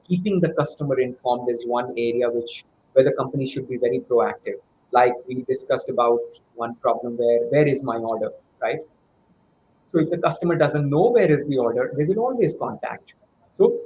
Speaker 2: keeping the customer informed is one area where the company should be very proactive. Like we discussed about one problem where is my order, right? So if the customer doesn't know where is the order, they will always contact. So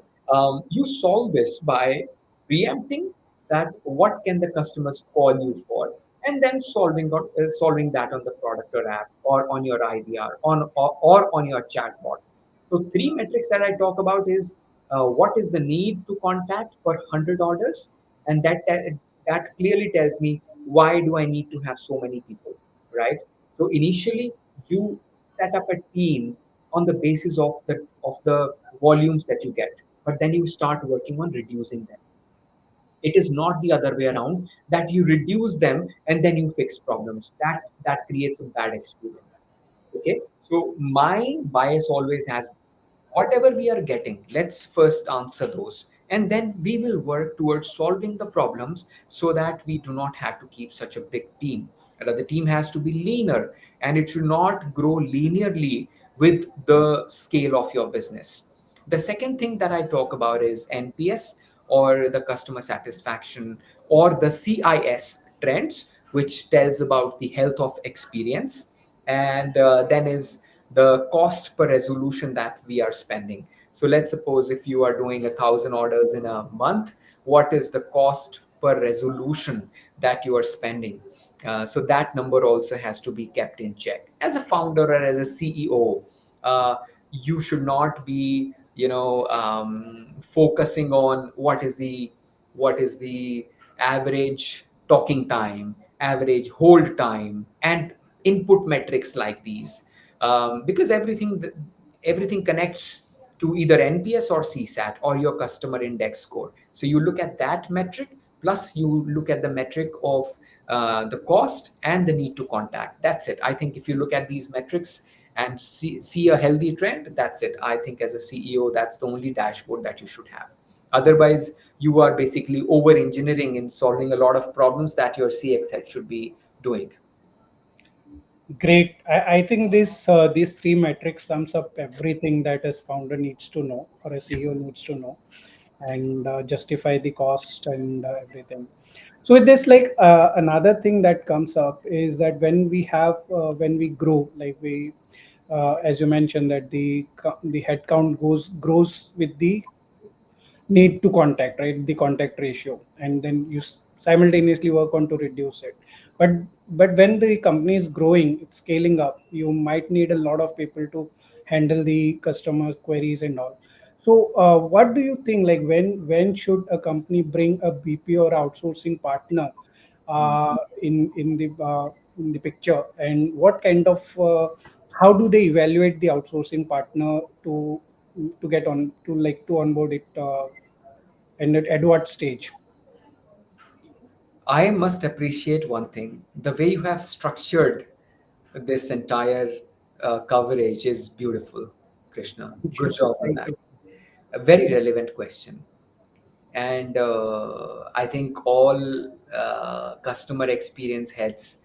Speaker 2: you solve this by preempting that what can the customers call you for, and then solving that on the product or app or on your IVR or on your chatbot. So three metrics that I talk about is what is the need to contact per 100 orders, and that clearly tells me why do I need to have so many people, right? So initially you set up a team on the basis of the volumes that you get, but then you start working on reducing them. It is not the other way around, that you reduce them and then you fix problems. That creates a bad experience. Okay, so my bias always has, whatever we are getting, let's first answer those, and then we will work towards solving the problems so that we do not have to keep such a big team. The team has to be leaner, and it should not grow linearly with the scale of your business. The second thing that I talk about is NPS, or the customer satisfaction, or the CIS trends, which tells about the health of experience. And then is the cost per resolution that we are spending. So let's suppose if you are doing 1,000 orders in a month, what is the cost per resolution that you are spending? So that number also has to be kept in check. As a founder or as a CEO, you should not be, focusing on what is the average talking time, average hold time, and input metrics like these, because everything connects to either NPS or CSAT or your customer index score. So you look at that metric, plus you look at the metric of the cost and the need to contact. That's it. I think if you look at these metrics and see a healthy trend, that's it. I think as a CEO, that's the only dashboard that you should have. Otherwise, you are basically over engineering in solving a lot of problems that your CX head should be doing.
Speaker 1: Great. I think these three metrics sums up everything that a founder needs to know or a CEO needs to know, and justify the cost and everything. So with this, like another thing that comes up is that when we grow, like we, as you mentioned, that the headcount grows with the need to contact, right, the contact ratio, and then you simultaneously work on to reduce it. but but when the company is growing, it's scaling up, you might need a lot of people to handle the customer queries and all. So what do you think, like when should a company bring a BPO or outsourcing partner in the picture, and what kind of how do they evaluate the outsourcing partner to get on to like to onboard it, and at what stage?
Speaker 2: I must appreciate one thing. The way you have structured this entire coverage is beautiful, Krishna. Good job on
Speaker 1: Thank
Speaker 2: that.
Speaker 1: you.
Speaker 2: A very relevant question. And I think all customer experience heads,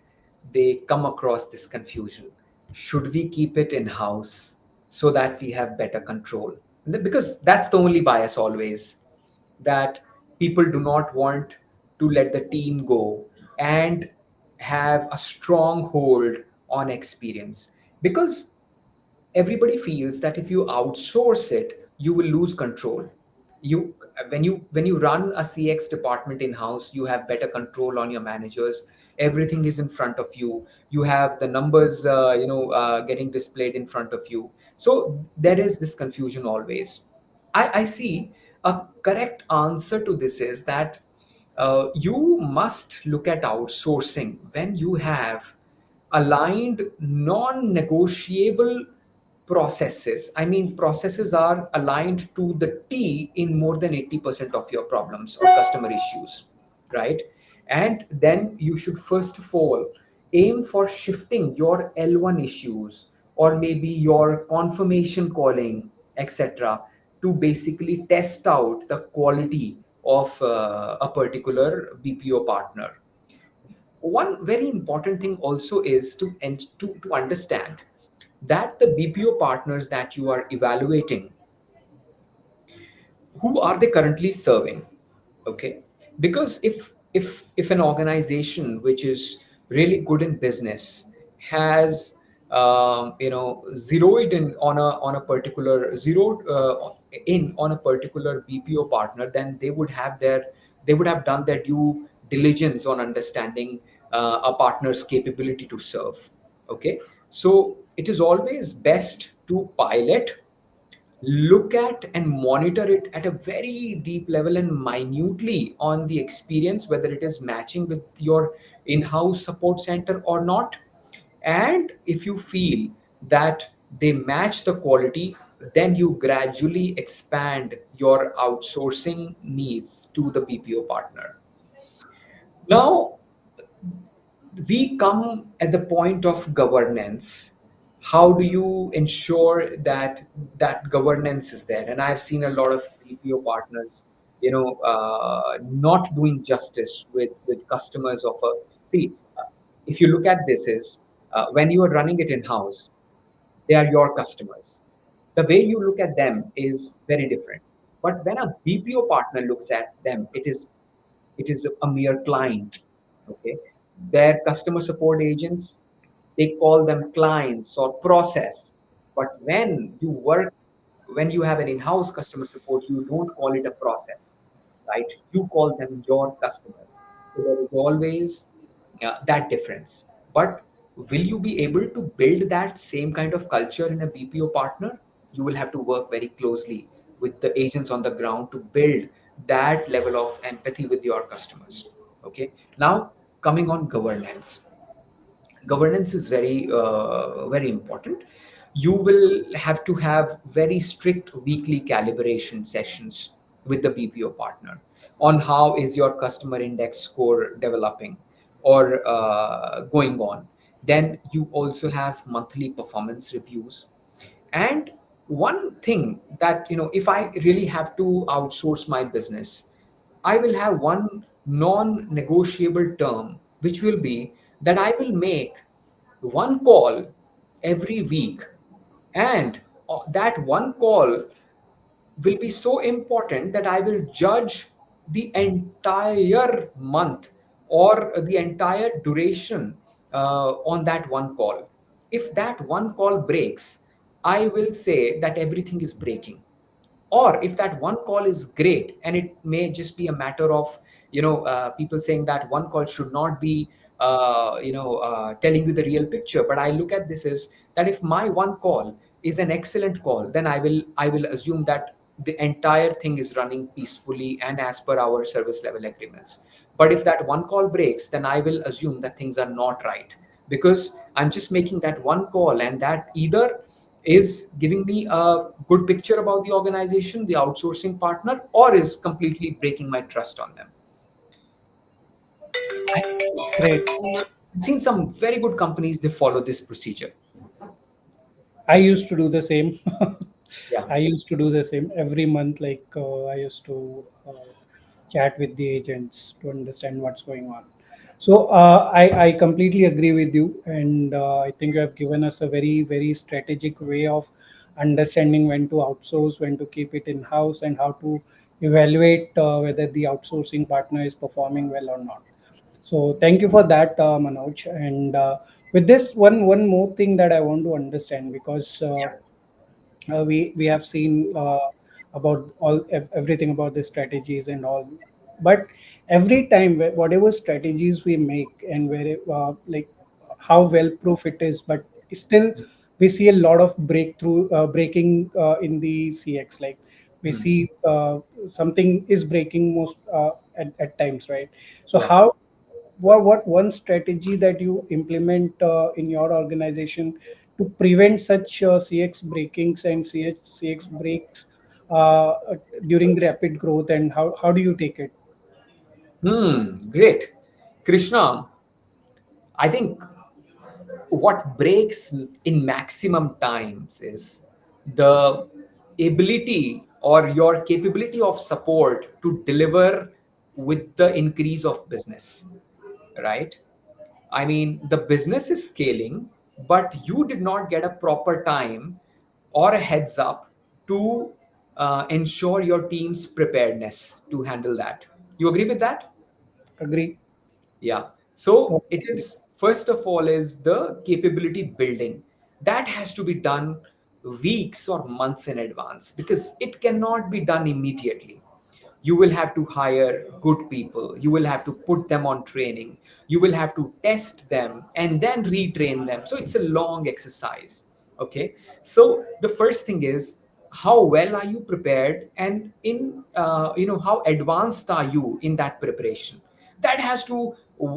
Speaker 2: they come across this confusion. Should we keep it in house so that we have better control? Because that's the only bias always, that people do not want to let the team go and have a strong hold on experience, because everybody feels that if you outsource it, you will lose control. You when you run a CX department in house, you have better control on your managers. Everything is in front of you. You have the numbers getting displayed in front of you. So there is this confusion always. I see a correct answer to this is that you must look at outsourcing when you have aligned non-negotiable processes. I mean, processes are aligned to the T in more than 80% of your problems or customer issues, right? And then you should first of all aim for shifting your L1 issues or maybe your confirmation calling, etc., to basically test out the quality of a particular BPO partner. One very important thing also is to understand that the BPO partners that you are evaluating, who are they currently serving? Okay, because if an organization which is really good in business has zeroed in on a particular zeroed in on a particular BPO partner, then they would have done their due diligence on understanding a partner's capability to serve. Okay, so it is always best to pilot, look at and monitor it at a very deep level and minutely on the experience, whether it is matching with your in-house support center or not. And if you feel that they match the quality, then you gradually expand your outsourcing needs to the BPO partner. Now we come at the point of governance. How do you ensure that that governance is there? And I've seen a lot of BPO partners, not doing justice with customers of a. See, if you look at this is, when you are running it in house, they are your customers. The way you look at them is very different. But when a BPO partner looks at them, it is a mere client. Okay, their customer support agents, they call them clients or process. But when you have an in-house customer support, you don't call it a process, right? You call them your customers. So there is always that difference. But will you be able to build that same kind of culture in a BPO partner? You will have to work very closely with the agents on the ground to build that level of empathy with your customers. Okay. Now, coming on governance. Governance is very important. You will have to have very strict weekly calibration sessions with the BPO partner on how is your customer index score developing or going on. Then you also have monthly performance reviews, and one thing that, if I really have to outsource my business, I will have one non negotiable term, which will be that I will make one call every week. And that one call will be so important that I will judge the entire month or the entire duration on that one call. If that one call breaks, I will say that everything is breaking. Or if that one call is great, and it may just be a matter of people saying that one call should not be telling you the real picture, but I look at this as that if my one call is an excellent call, then I will assume that the entire thing is running peacefully and as per our service level agreements. But if that one call breaks, then I will assume that things are not right, because I'm just making that one call, and that either is giving me a good picture about the organization, the outsourcing partner, or is completely breaking my trust on them. I-
Speaker 1: Great.
Speaker 2: I've seen some very good companies, they follow this procedure.
Speaker 1: I used to do the same.
Speaker 2: Yeah.
Speaker 1: I used to do the same every month. Like I used to chat with the agents to understand what's going on. So I completely agree with you, and I think you have given us a very very strategic way of understanding when to outsource, when to keep it in house, and how to evaluate whether the outsourcing partner is performing well or not. So thank you for that, Manoj. And with this, one more thing that I want to understand, because we have seen about everything about the strategies and all, but every time whatever strategies we make, and where like how well proof it is, but still we see a lot of breaking in the CX. Like we
Speaker 2: Hmm.
Speaker 1: see something is breaking most at times, right? So
Speaker 2: Yeah.
Speaker 1: how, what one strategy that you implement in your organization to prevent such CX breakings and CX breaks during the rapid growth, and how do you take it?
Speaker 2: Great. Krishna, I think what breaks in maximum times is the ability or your capability of support to deliver with the increase of business, right? I mean, the business is scaling, but you did not get a proper time or a heads up to ensure your team's preparedness to handle that. You agree with that?
Speaker 1: Agree.
Speaker 2: Yeah. So
Speaker 1: Totally
Speaker 2: it
Speaker 1: agree.
Speaker 2: is, first of all, is the capability building. That has to be done weeks or months in advance, because it cannot be done immediately. You will have to hire good people, you will have to put them on training, you will have to test them and then retrain them, so it's a long exercise. Okay, so the first thing is, how well are you prepared, and in how advanced are you in that preparation? That has to,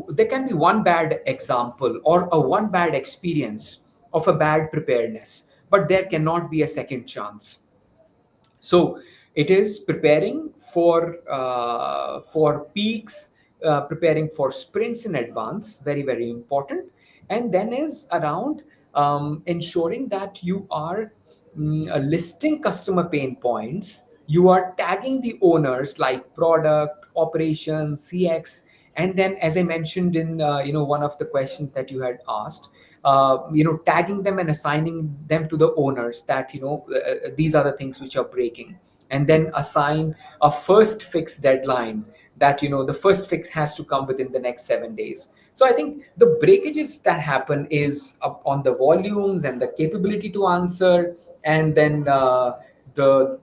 Speaker 2: there can be one bad example or a one bad experience of a bad preparedness, but there cannot be a second chance. So it is preparing for peaks, preparing for sprints in advance, very very important. And then is around ensuring that you are listing customer pain points, you are tagging the owners like product operations CX, and then as I mentioned in one of the questions that you had asked, tagging them and assigning them to the owners, that these are the things which are breaking, and then assign a first fix deadline, that the first fix has to come within the next 7 days. So I think the breakages that happen is up on the volumes and the capability to answer, and then the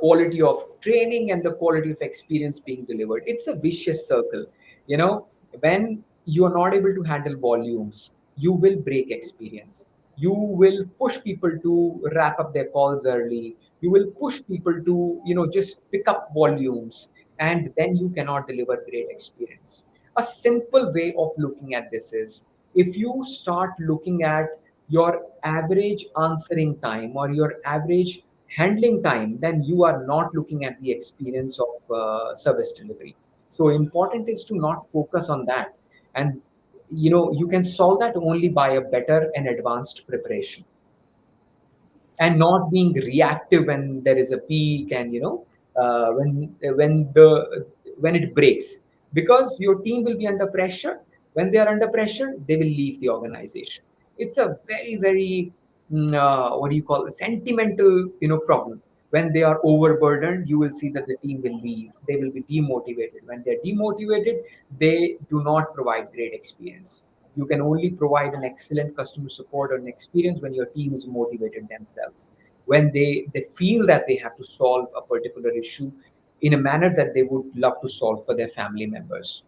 Speaker 2: quality of training and the quality of experience being delivered. It's a vicious circle. you know when you are not able to handle volumes, you will break experience. You will push people to wrap up their calls early, you will push people to just pick up volumes, and then you cannot deliver great experience. A simple way of looking at this is, if you start looking at your average answering time or your average handling time, then you are not looking at the experience of service delivery. So important is to not focus on that, and you can solve that only by a better and advanced preparation. and not being reactive when there is a peak, and when it breaks, because your team will be under pressure. When they are under pressure, they will leave the organization. It's a very, very what do you call, a sentimental problem. When they are overburdened, you will see that the team will leave, they will be demotivated. When they're demotivated, they do not provide great experience. You can only provide an excellent customer support or an experience when your team is motivated themselves, when they feel that they have to solve a particular issue in a manner that they would love to solve for their family members.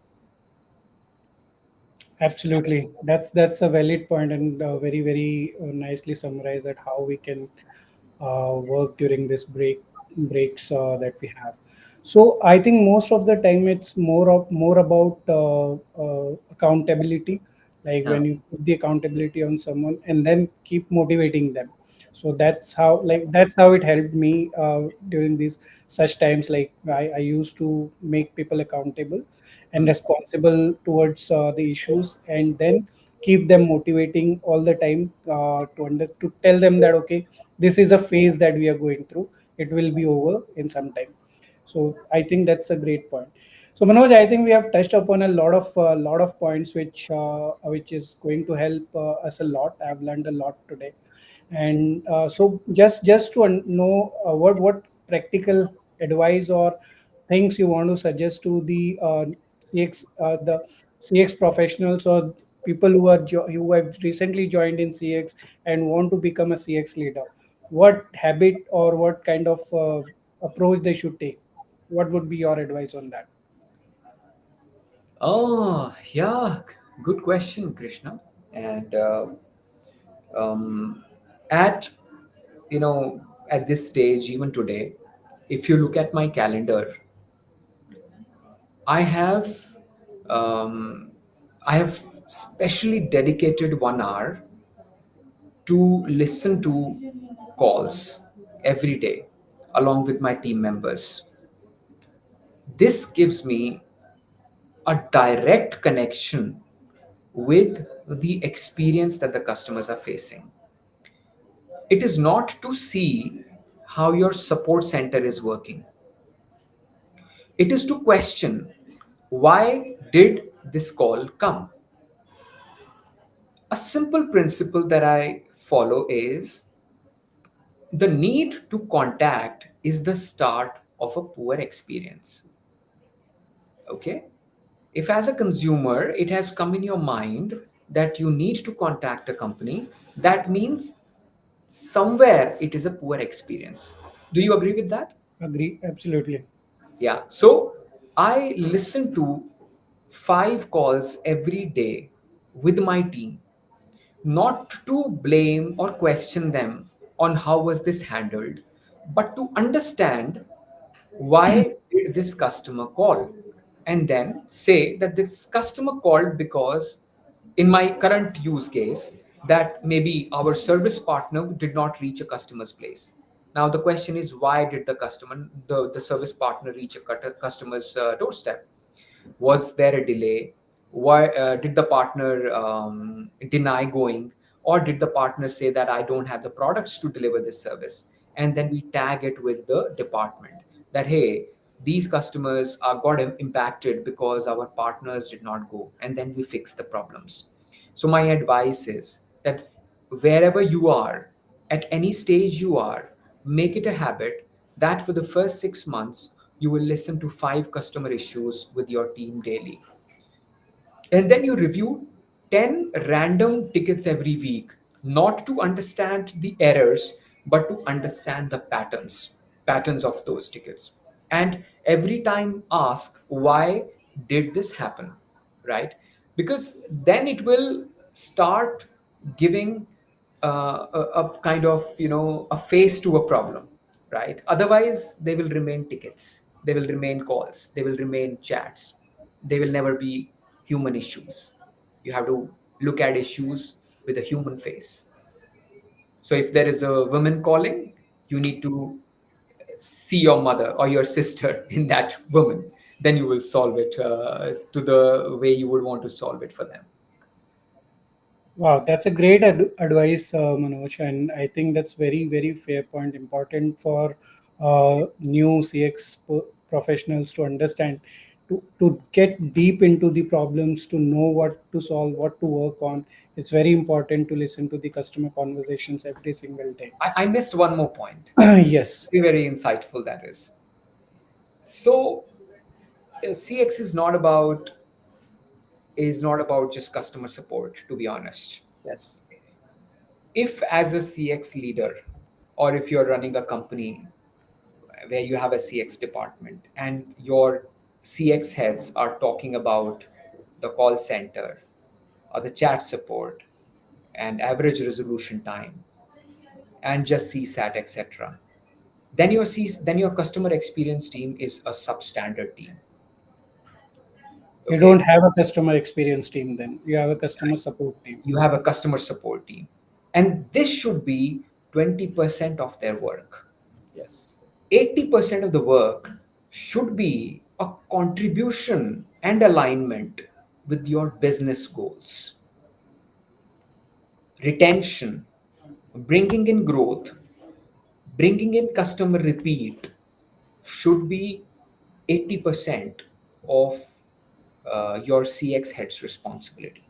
Speaker 1: Absolutely, that's a valid point, and very very nicely summarized at how we can work during this breaks that we have. So I think most of the time it's more about accountability, like
Speaker 2: Yeah.
Speaker 1: when you put the accountability on someone and then keep motivating them. So that's how it helped me during these such times. Like I used to make people accountable and
Speaker 2: Mm.
Speaker 1: responsible towards the issues, and then keep them motivating all the time to tell them that okay, this is a phase that we are going through, it will be over in some time. So I think that's a great point. So Manoj, I think we have touched upon a lot of points which is going to help us a lot. I've learned a lot today. And so just to know what practical advice or things you want to suggest to the CX professionals or people who have recently joined in CX and want to become a CX leader, what habit or what kind of approach they should take? What would be your advice on that?
Speaker 2: Oh, yeah, good question, Krishna. And um, at you know at this stage, even today, if you look at my calendar, I have um, I have specially dedicated 1 hour to listen to calls every day along with my team members. This gives me a direct connection with the experience that the customers are facing. It is not to see how your support center is working, it is to question, why did this call come? A simple principle that I follow is, the need to contact is the start of a poor experience. Okay? If as a consumer it has come in your mind that you need to contact a company, that means somewhere it is a poor experience. Do you agree with that?
Speaker 1: Agree, absolutely.
Speaker 2: Yeah. So I listen to 5 calls every day with my team, not to blame or question them on how was this handled, but to understand, why did this customer call? And then say that this customer called because, in my current use case, that maybe our service partner did not reach a customer's place. Now the question is, why did the service partner reach a customer's doorstep? Was there a delay? Why did the partner deny going, or did the partner say that I don't have the products to deliver this service? And then we tag it with the department, that hey, these customers are impacted because our partners did not go, and then we fix the problems. So my advice is that wherever you are, at any stage you are, make it a habit that for the first 6 months you will listen to 5 customer issues with your team daily. And then you review 10 random tickets every week, not to understand the errors, but to understand the patterns of those tickets. And every time ask, why did this happen? Right? Because then it will start giving a kind of, a face to a problem. Right? Otherwise they will remain tickets, they will remain calls, they will remain chats, they will never be human issues. You have to look at issues with a human face. So if there is a woman calling, you need to see your mother or your sister in that woman. Then you will solve it to the way you would want to solve it for them.
Speaker 1: Wow, that's a great advice, Manoj, and I think that's very, very fair point. Important for new CX professionals to understand, to get deep into the problems, to know what to solve, what to work on. It's very important to listen to the customer conversations every single day.
Speaker 2: I missed one more point.
Speaker 1: Yes,
Speaker 2: Very, very insightful that is. So CX is not about just customer support, to be honest.
Speaker 1: yes,
Speaker 2: If as a CX leader, or if you're running a company where you have a CX department and your CX heads are talking about the call center or the chat support and average resolution time and just CSAT, etc., then your customer experience team is a substandard team.
Speaker 1: you
Speaker 2: Okay,
Speaker 1: don't have a customer experience team. Then you have a customer support team.
Speaker 2: you have a customer support team, and this should be 20% of their work.
Speaker 1: Yes,
Speaker 2: 80% of the work should be a contribution and alignment with your business goals. Retention, bringing in growth, bringing in customer repeat should be 80% of your CX head's responsibility,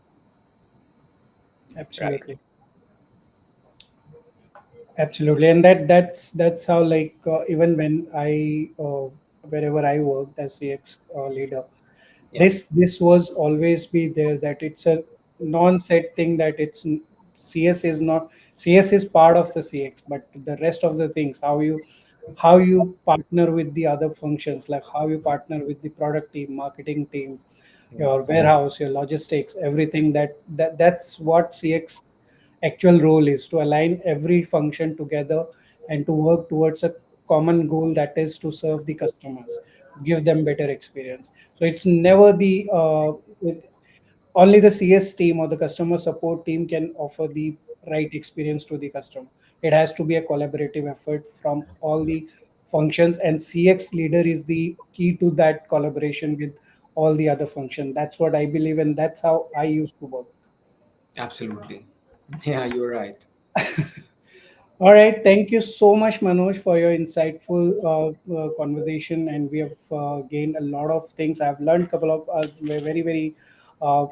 Speaker 2: right?
Speaker 1: absolutely. Absolutely, and that's how, like, even when I wherever I worked as CX leader,
Speaker 2: Yeah,
Speaker 1: this was always be there, that it's a non-set thing, that CS is not, CS is part of the CX, but the rest of the things, how you partner with the other functions, like how you partner with the product team, marketing team,
Speaker 2: yeah,
Speaker 1: your warehouse, your logistics, everything, that's what CX actual role is, to align every function together and to work towards a common goal, that is to serve the customers, give them better experience. So it's never the only the CS team or the customer support team can offer the right experience to the customer. It has to be a collaborative effort from all the functions, and CX leader is the key to that collaboration with all the other function. That's what I believe, and that's how I used to work.
Speaker 2: absolutely. Yeah, you're right.
Speaker 1: All right. Thank you so much, Manoj, for your insightful conversation, and we have gained a lot of things. I've learned a couple of very, very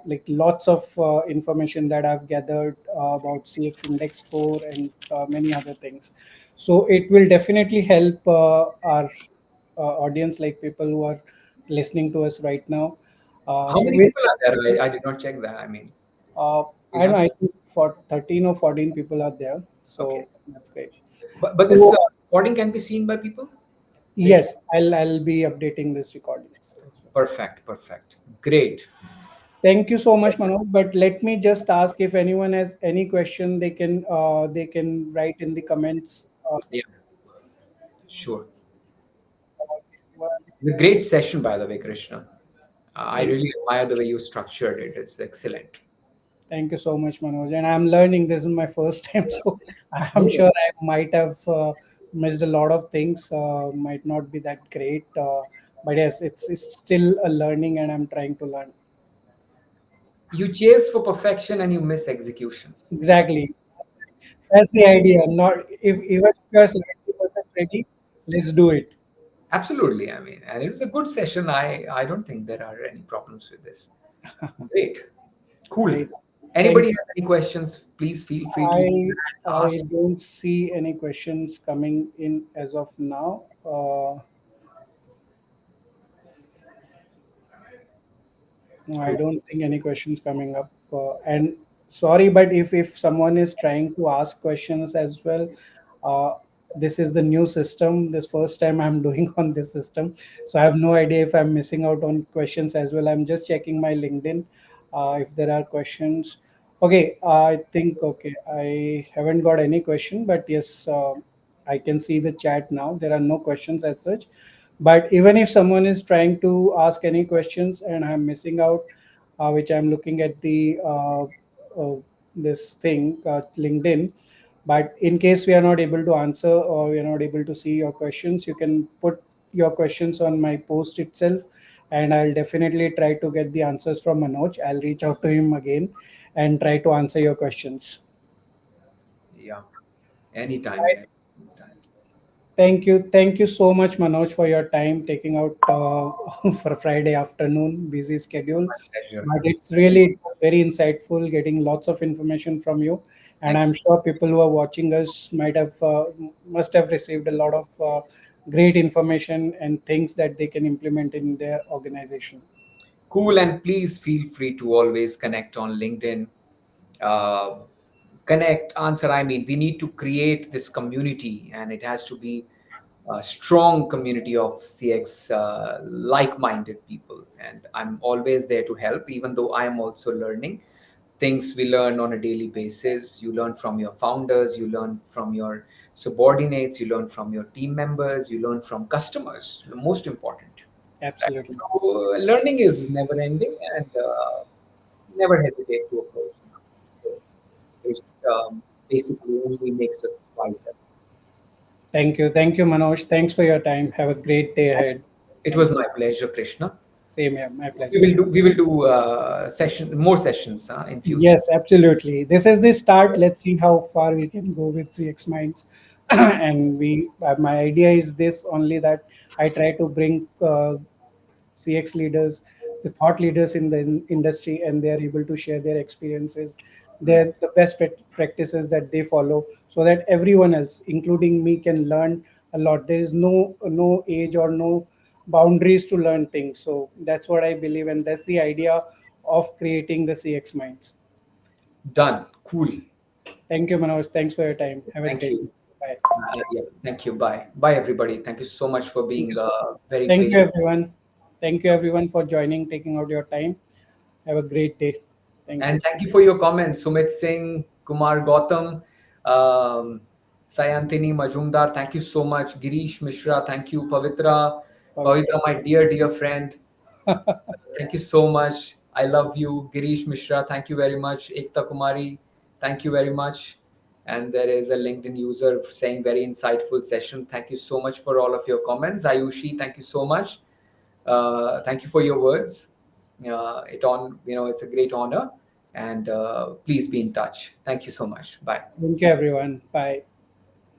Speaker 1: like lots of information that I've gathered about CX Index Score and many other things. So it will definitely help our audience, like people who are listening to us right now.
Speaker 2: How
Speaker 1: So
Speaker 2: many
Speaker 1: we,
Speaker 2: people are there? I did not check that. I mean,
Speaker 1: uh,
Speaker 2: we
Speaker 1: I don't
Speaker 2: have
Speaker 1: know, I
Speaker 2: some.
Speaker 1: think for 13 or 14 people are there.
Speaker 2: Okay,
Speaker 1: So that's great.
Speaker 2: but this
Speaker 1: So
Speaker 2: recording can be seen by people, Krishna?
Speaker 1: yes, I'll be updating this recordings as well.
Speaker 2: Perfect, perfect. Great.
Speaker 1: Thank you so much, Manoj. But let me just ask, if anyone has any question, they can write in the comments.
Speaker 2: Yeah, sure. It's a great session, by the way, Krishna. I
Speaker 1: Thank
Speaker 2: really admire the way you structured it. It's excellent.
Speaker 1: thank you so much, Manoj. And I'm learning. This is my first time, so I'm
Speaker 2: No,
Speaker 1: sure I might have missed a lot of things. Might not be that great, but yes, it's still a learning, and I'm trying to learn.
Speaker 2: you chase for perfection and you miss execution.
Speaker 1: Exactly. That's the idea. Not if even if you're 70% ready, let's do it.
Speaker 2: Absolutely. I mean, and it was a good session. I don't think there are any problems with this. Great. Cool.
Speaker 1: Right.
Speaker 2: Anybody
Speaker 1: Thank
Speaker 2: has any questions, please feel free to
Speaker 1: I I
Speaker 2: ask.
Speaker 1: don't see any questions coming in as of now. No, I don't think any questions coming up. And sorry, but if someone is trying to ask questions as well, uh, this is the new system. This first time I'm doing on this system, so I have no idea if I'm missing out on questions as well. I'm just checking my LinkedIn if there are questions. Okay, I think okay. I haven't got any question, but yes, I can see the chat now. There are no questions as such. But even if someone is trying to ask any questions and I'm missing out, which I'm looking at the this thing, LinkedIn. But in case we are not able to answer or we are not able to see your questions, you can put your questions on my post itself, and I'll definitely try to get the answers from Manoj. I'll reach out to him again and try to answer your questions.
Speaker 2: Yeah, anytime,
Speaker 1: Right.
Speaker 2: man. Anytime.
Speaker 1: Thank you so much, Manoj, for your time taking out for Friday afternoon busy schedule.
Speaker 2: Pleasure.
Speaker 1: But it's really it was very insightful, getting lots of information from you, and
Speaker 2: Thank
Speaker 1: I'm
Speaker 2: you.
Speaker 1: sure people who are watching us must have received a lot of great information and things that they can implement in their organization.
Speaker 2: Cool, and please feel free to always connect on LinkedIn. Uh, Connect, answer. I mean, we need to create this community, and it has to be a strong community of CX like-minded people. And I'm always there to help, even though I am also learning. Things we learn on a daily basis. You learn from your founders, you learn from your subordinates, you learn from your team members, you learn from customers. The most important, right?
Speaker 1: Absolutely.
Speaker 2: So learning is never ending, and never hesitate to approach us. So it basically only makes us wiser.
Speaker 1: Thank you, Manoj. Thanks for your time. Have a great day ahead.
Speaker 2: It
Speaker 1: Thank
Speaker 2: was
Speaker 1: you.
Speaker 2: my pleasure, Krishna.
Speaker 1: Same here. My
Speaker 2: We
Speaker 1: pleasure.
Speaker 2: will do more sessions in future.
Speaker 1: Yes, absolutely. This is the start. Let's see how far we can go with CX Minds. And my idea is this only, that I try to bring CX leaders, the thought leaders in the industry, and they are able to share their experiences,
Speaker 2: Mm.
Speaker 1: the best practices that they follow, so that everyone else, including me, can learn a lot. There is no age or no boundaries to learn things. So that's what I believe, and that's the idea of creating the CX Minds.
Speaker 2: Done. Cool.
Speaker 1: Thank you, Manoj. Thanks for your time. Have a
Speaker 2: Thank
Speaker 1: great
Speaker 2: you.
Speaker 1: day. Bye.
Speaker 2: Yeah. Thank you. Bye. Bye, everybody. Thank you so much for
Speaker 1: Thank you
Speaker 2: being
Speaker 1: so much.
Speaker 2: very
Speaker 1: Thank you,
Speaker 2: patient.
Speaker 1: everyone. Thank you, everyone, for joining, taking out your time. Have a great day. Thank
Speaker 2: And
Speaker 1: you.
Speaker 2: thank you for your comments. Sumit Singh, Kumar Gautam, um, Sayantini Majumdar, thank you so much. Girish Mishra, thank you. Pavitra,
Speaker 1: Pavitra.
Speaker 2: Pavitra, my dear, dear friend. Thank you so much. I love you. Girish Mishra, thank you very much. Ekta Kumari, thank you very much. And there is a LinkedIn user saying very insightful session. Thank you so much for all of your comments. Ayushi, thank you so much. Thank you for your words. It's a great honor. And please be in touch. Thank you so much. Bye.
Speaker 1: Thank you, everyone. Bye.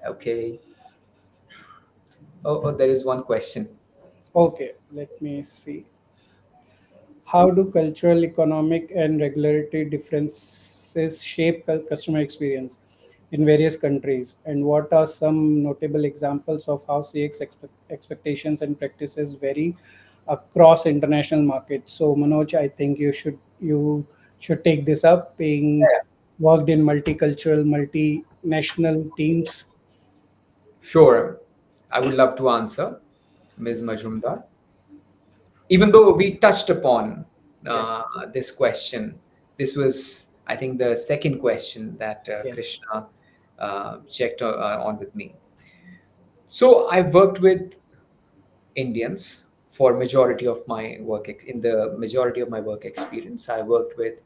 Speaker 2: Okay. Oh, there is one question.
Speaker 1: Okay, let me see. How do cultural, economic, and regulatory differences shape customer experience in various countries? And what are some notable examples of how CX expectations and practices vary across international markets? So, Manoj, I think you should take this up, being worked in multicultural, multinational teams.
Speaker 2: Sure. I would love to answer, Ms. Majumdar. Even though we touched upon
Speaker 1: Yes,
Speaker 2: this question, this was, I think, the second question that
Speaker 1: yes,
Speaker 2: Krishna checked on with me. So I've worked with Indians for majority of my in the majority of my work experience. I worked with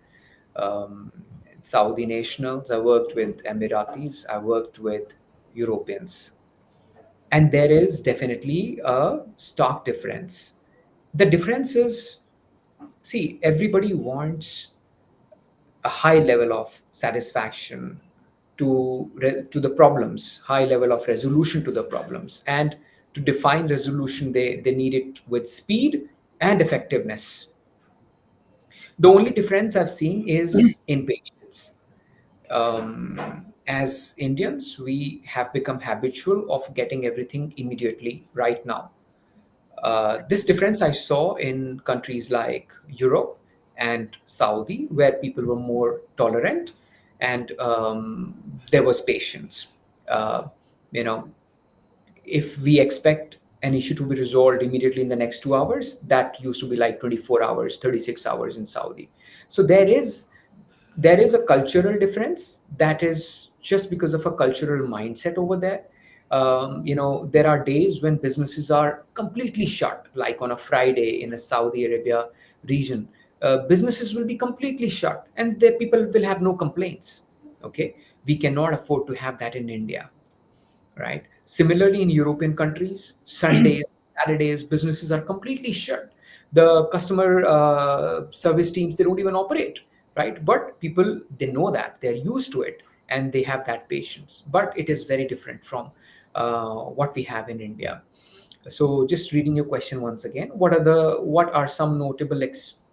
Speaker 2: um, Saudi nationals. I worked with Emiratis. I worked with Europeans, and there is definitely a stark difference. The difference is, see, everybody wants a high level of satisfaction to the problems, high level of resolution to the problems, and to define resolution, they need it with speed and effectiveness. The only difference I've seen is in patience. As Indians, we have become habitual of getting everything immediately right now. This difference I saw in countries like Europe and Saudi, where people were more tolerant, and there was patience. Uh, you know, if we expect an issue to be resolved immediately in the next 2 hours, that used to be like 24 hours, 36 hours in Saudi. So there is a cultural difference that is just because of a cultural mindset over there. There are days when businesses are completely shut, like on a Friday in a Saudi Arabia region. Businesses will be completely shut, and the people will have no complaints. Okay, we cannot afford to have that in India, right? Similarly, in European countries, Sundays, Saturdays, businesses are completely shut. The customer service teams, they don't even operate, right? But people, they know that, they're used to it, and they have that patience. But it is very different from what we have in India. So just reading your question once again, what are some notable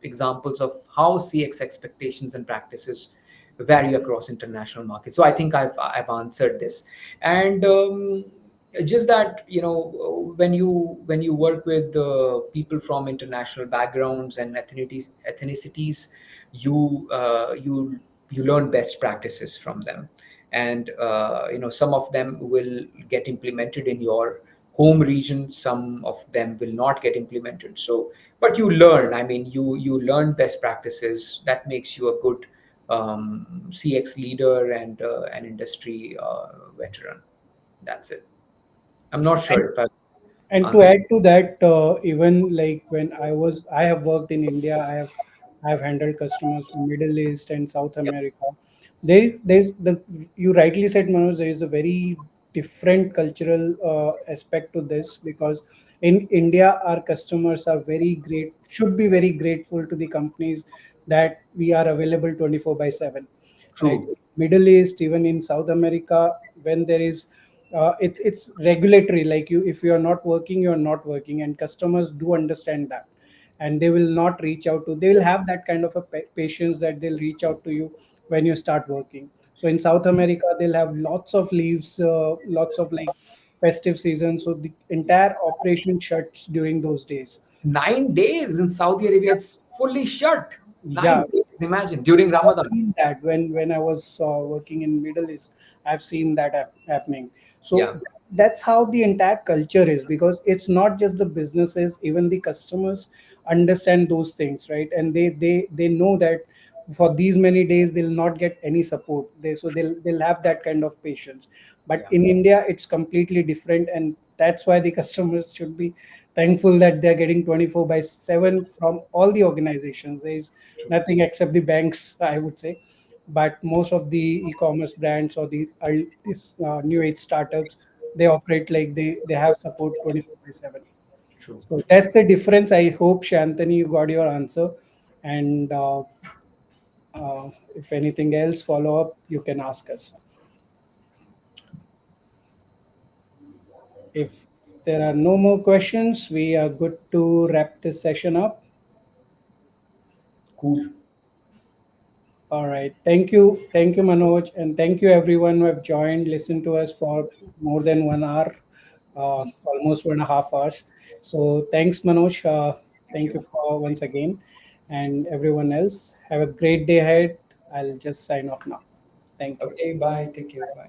Speaker 2: examples of how CX expectations and practices vary across international markets? So I think I've answered this. And just that, when you work with people from international backgrounds and ethnicities, you learn best practices from them. And some of them will get implemented in your home region, some of them will not get implemented. So but you learn, I mean, you learn best practices. That makes you a good CX leader and an industry veteran. That's it. I'm not
Speaker 1: And
Speaker 2: sure if I've
Speaker 1: and to
Speaker 2: answered.
Speaker 1: add to that, even like when I have worked in India, I have handled customers from Middle East and South
Speaker 2: Yep,
Speaker 1: America. There's the you rightly said, Manoj. There is a very different cultural aspect to this, because in India, our customers are very great, should be very grateful to the companies that we are available 24/7, right?
Speaker 2: true,
Speaker 1: Middle East, even in South America, when there is it's regulatory, like you, if you are not working, you are not working, and customers do understand that, and they will not reach out to, they will have that kind of a patience that they'll reach out to you when you start working. So in South America, they'll have lots of leaves, lots of like festive season, so the entire operation shuts during those days.
Speaker 2: 9 days in Saudi Arabia, it's fully shut.
Speaker 1: Yeah,
Speaker 2: 9 days, imagine, during
Speaker 1: I've
Speaker 2: Ramadan.
Speaker 1: seen that when I was working in Middle East. I've seen that happening. So
Speaker 2: Yeah,
Speaker 1: that's how the entire culture is, because it's not just the businesses, even the customers understand those things, right? And they know that for these many days they'll not get any support. They'll have that kind of patience. But
Speaker 2: yeah,
Speaker 1: in India, it's completely different, and that's why the customers should be thankful that they're getting 24/7 from all the organizations. There's
Speaker 2: true.
Speaker 1: nothing except the banks, I would say. But most of the e-commerce brands or these new age startups, they operate like they have support 24/7.
Speaker 2: True.
Speaker 1: So that's the difference. I hope, Shantani, you got your answer. And if anything else follow up, you can ask us. If there are no more questions, we are good to wrap this session up.
Speaker 2: Cool.
Speaker 1: All right. Thank you. Thank you, Manoj. And thank you, everyone who have joined, listened to us for more than 1 hour, almost 1.5 hours. So thanks, Manoj.
Speaker 2: Thank
Speaker 1: Thank you
Speaker 2: you.
Speaker 1: for once again. And everyone else, have a great day ahead. I'll just sign off now. Thank you.
Speaker 2: Okay, bye. Take care. Bye.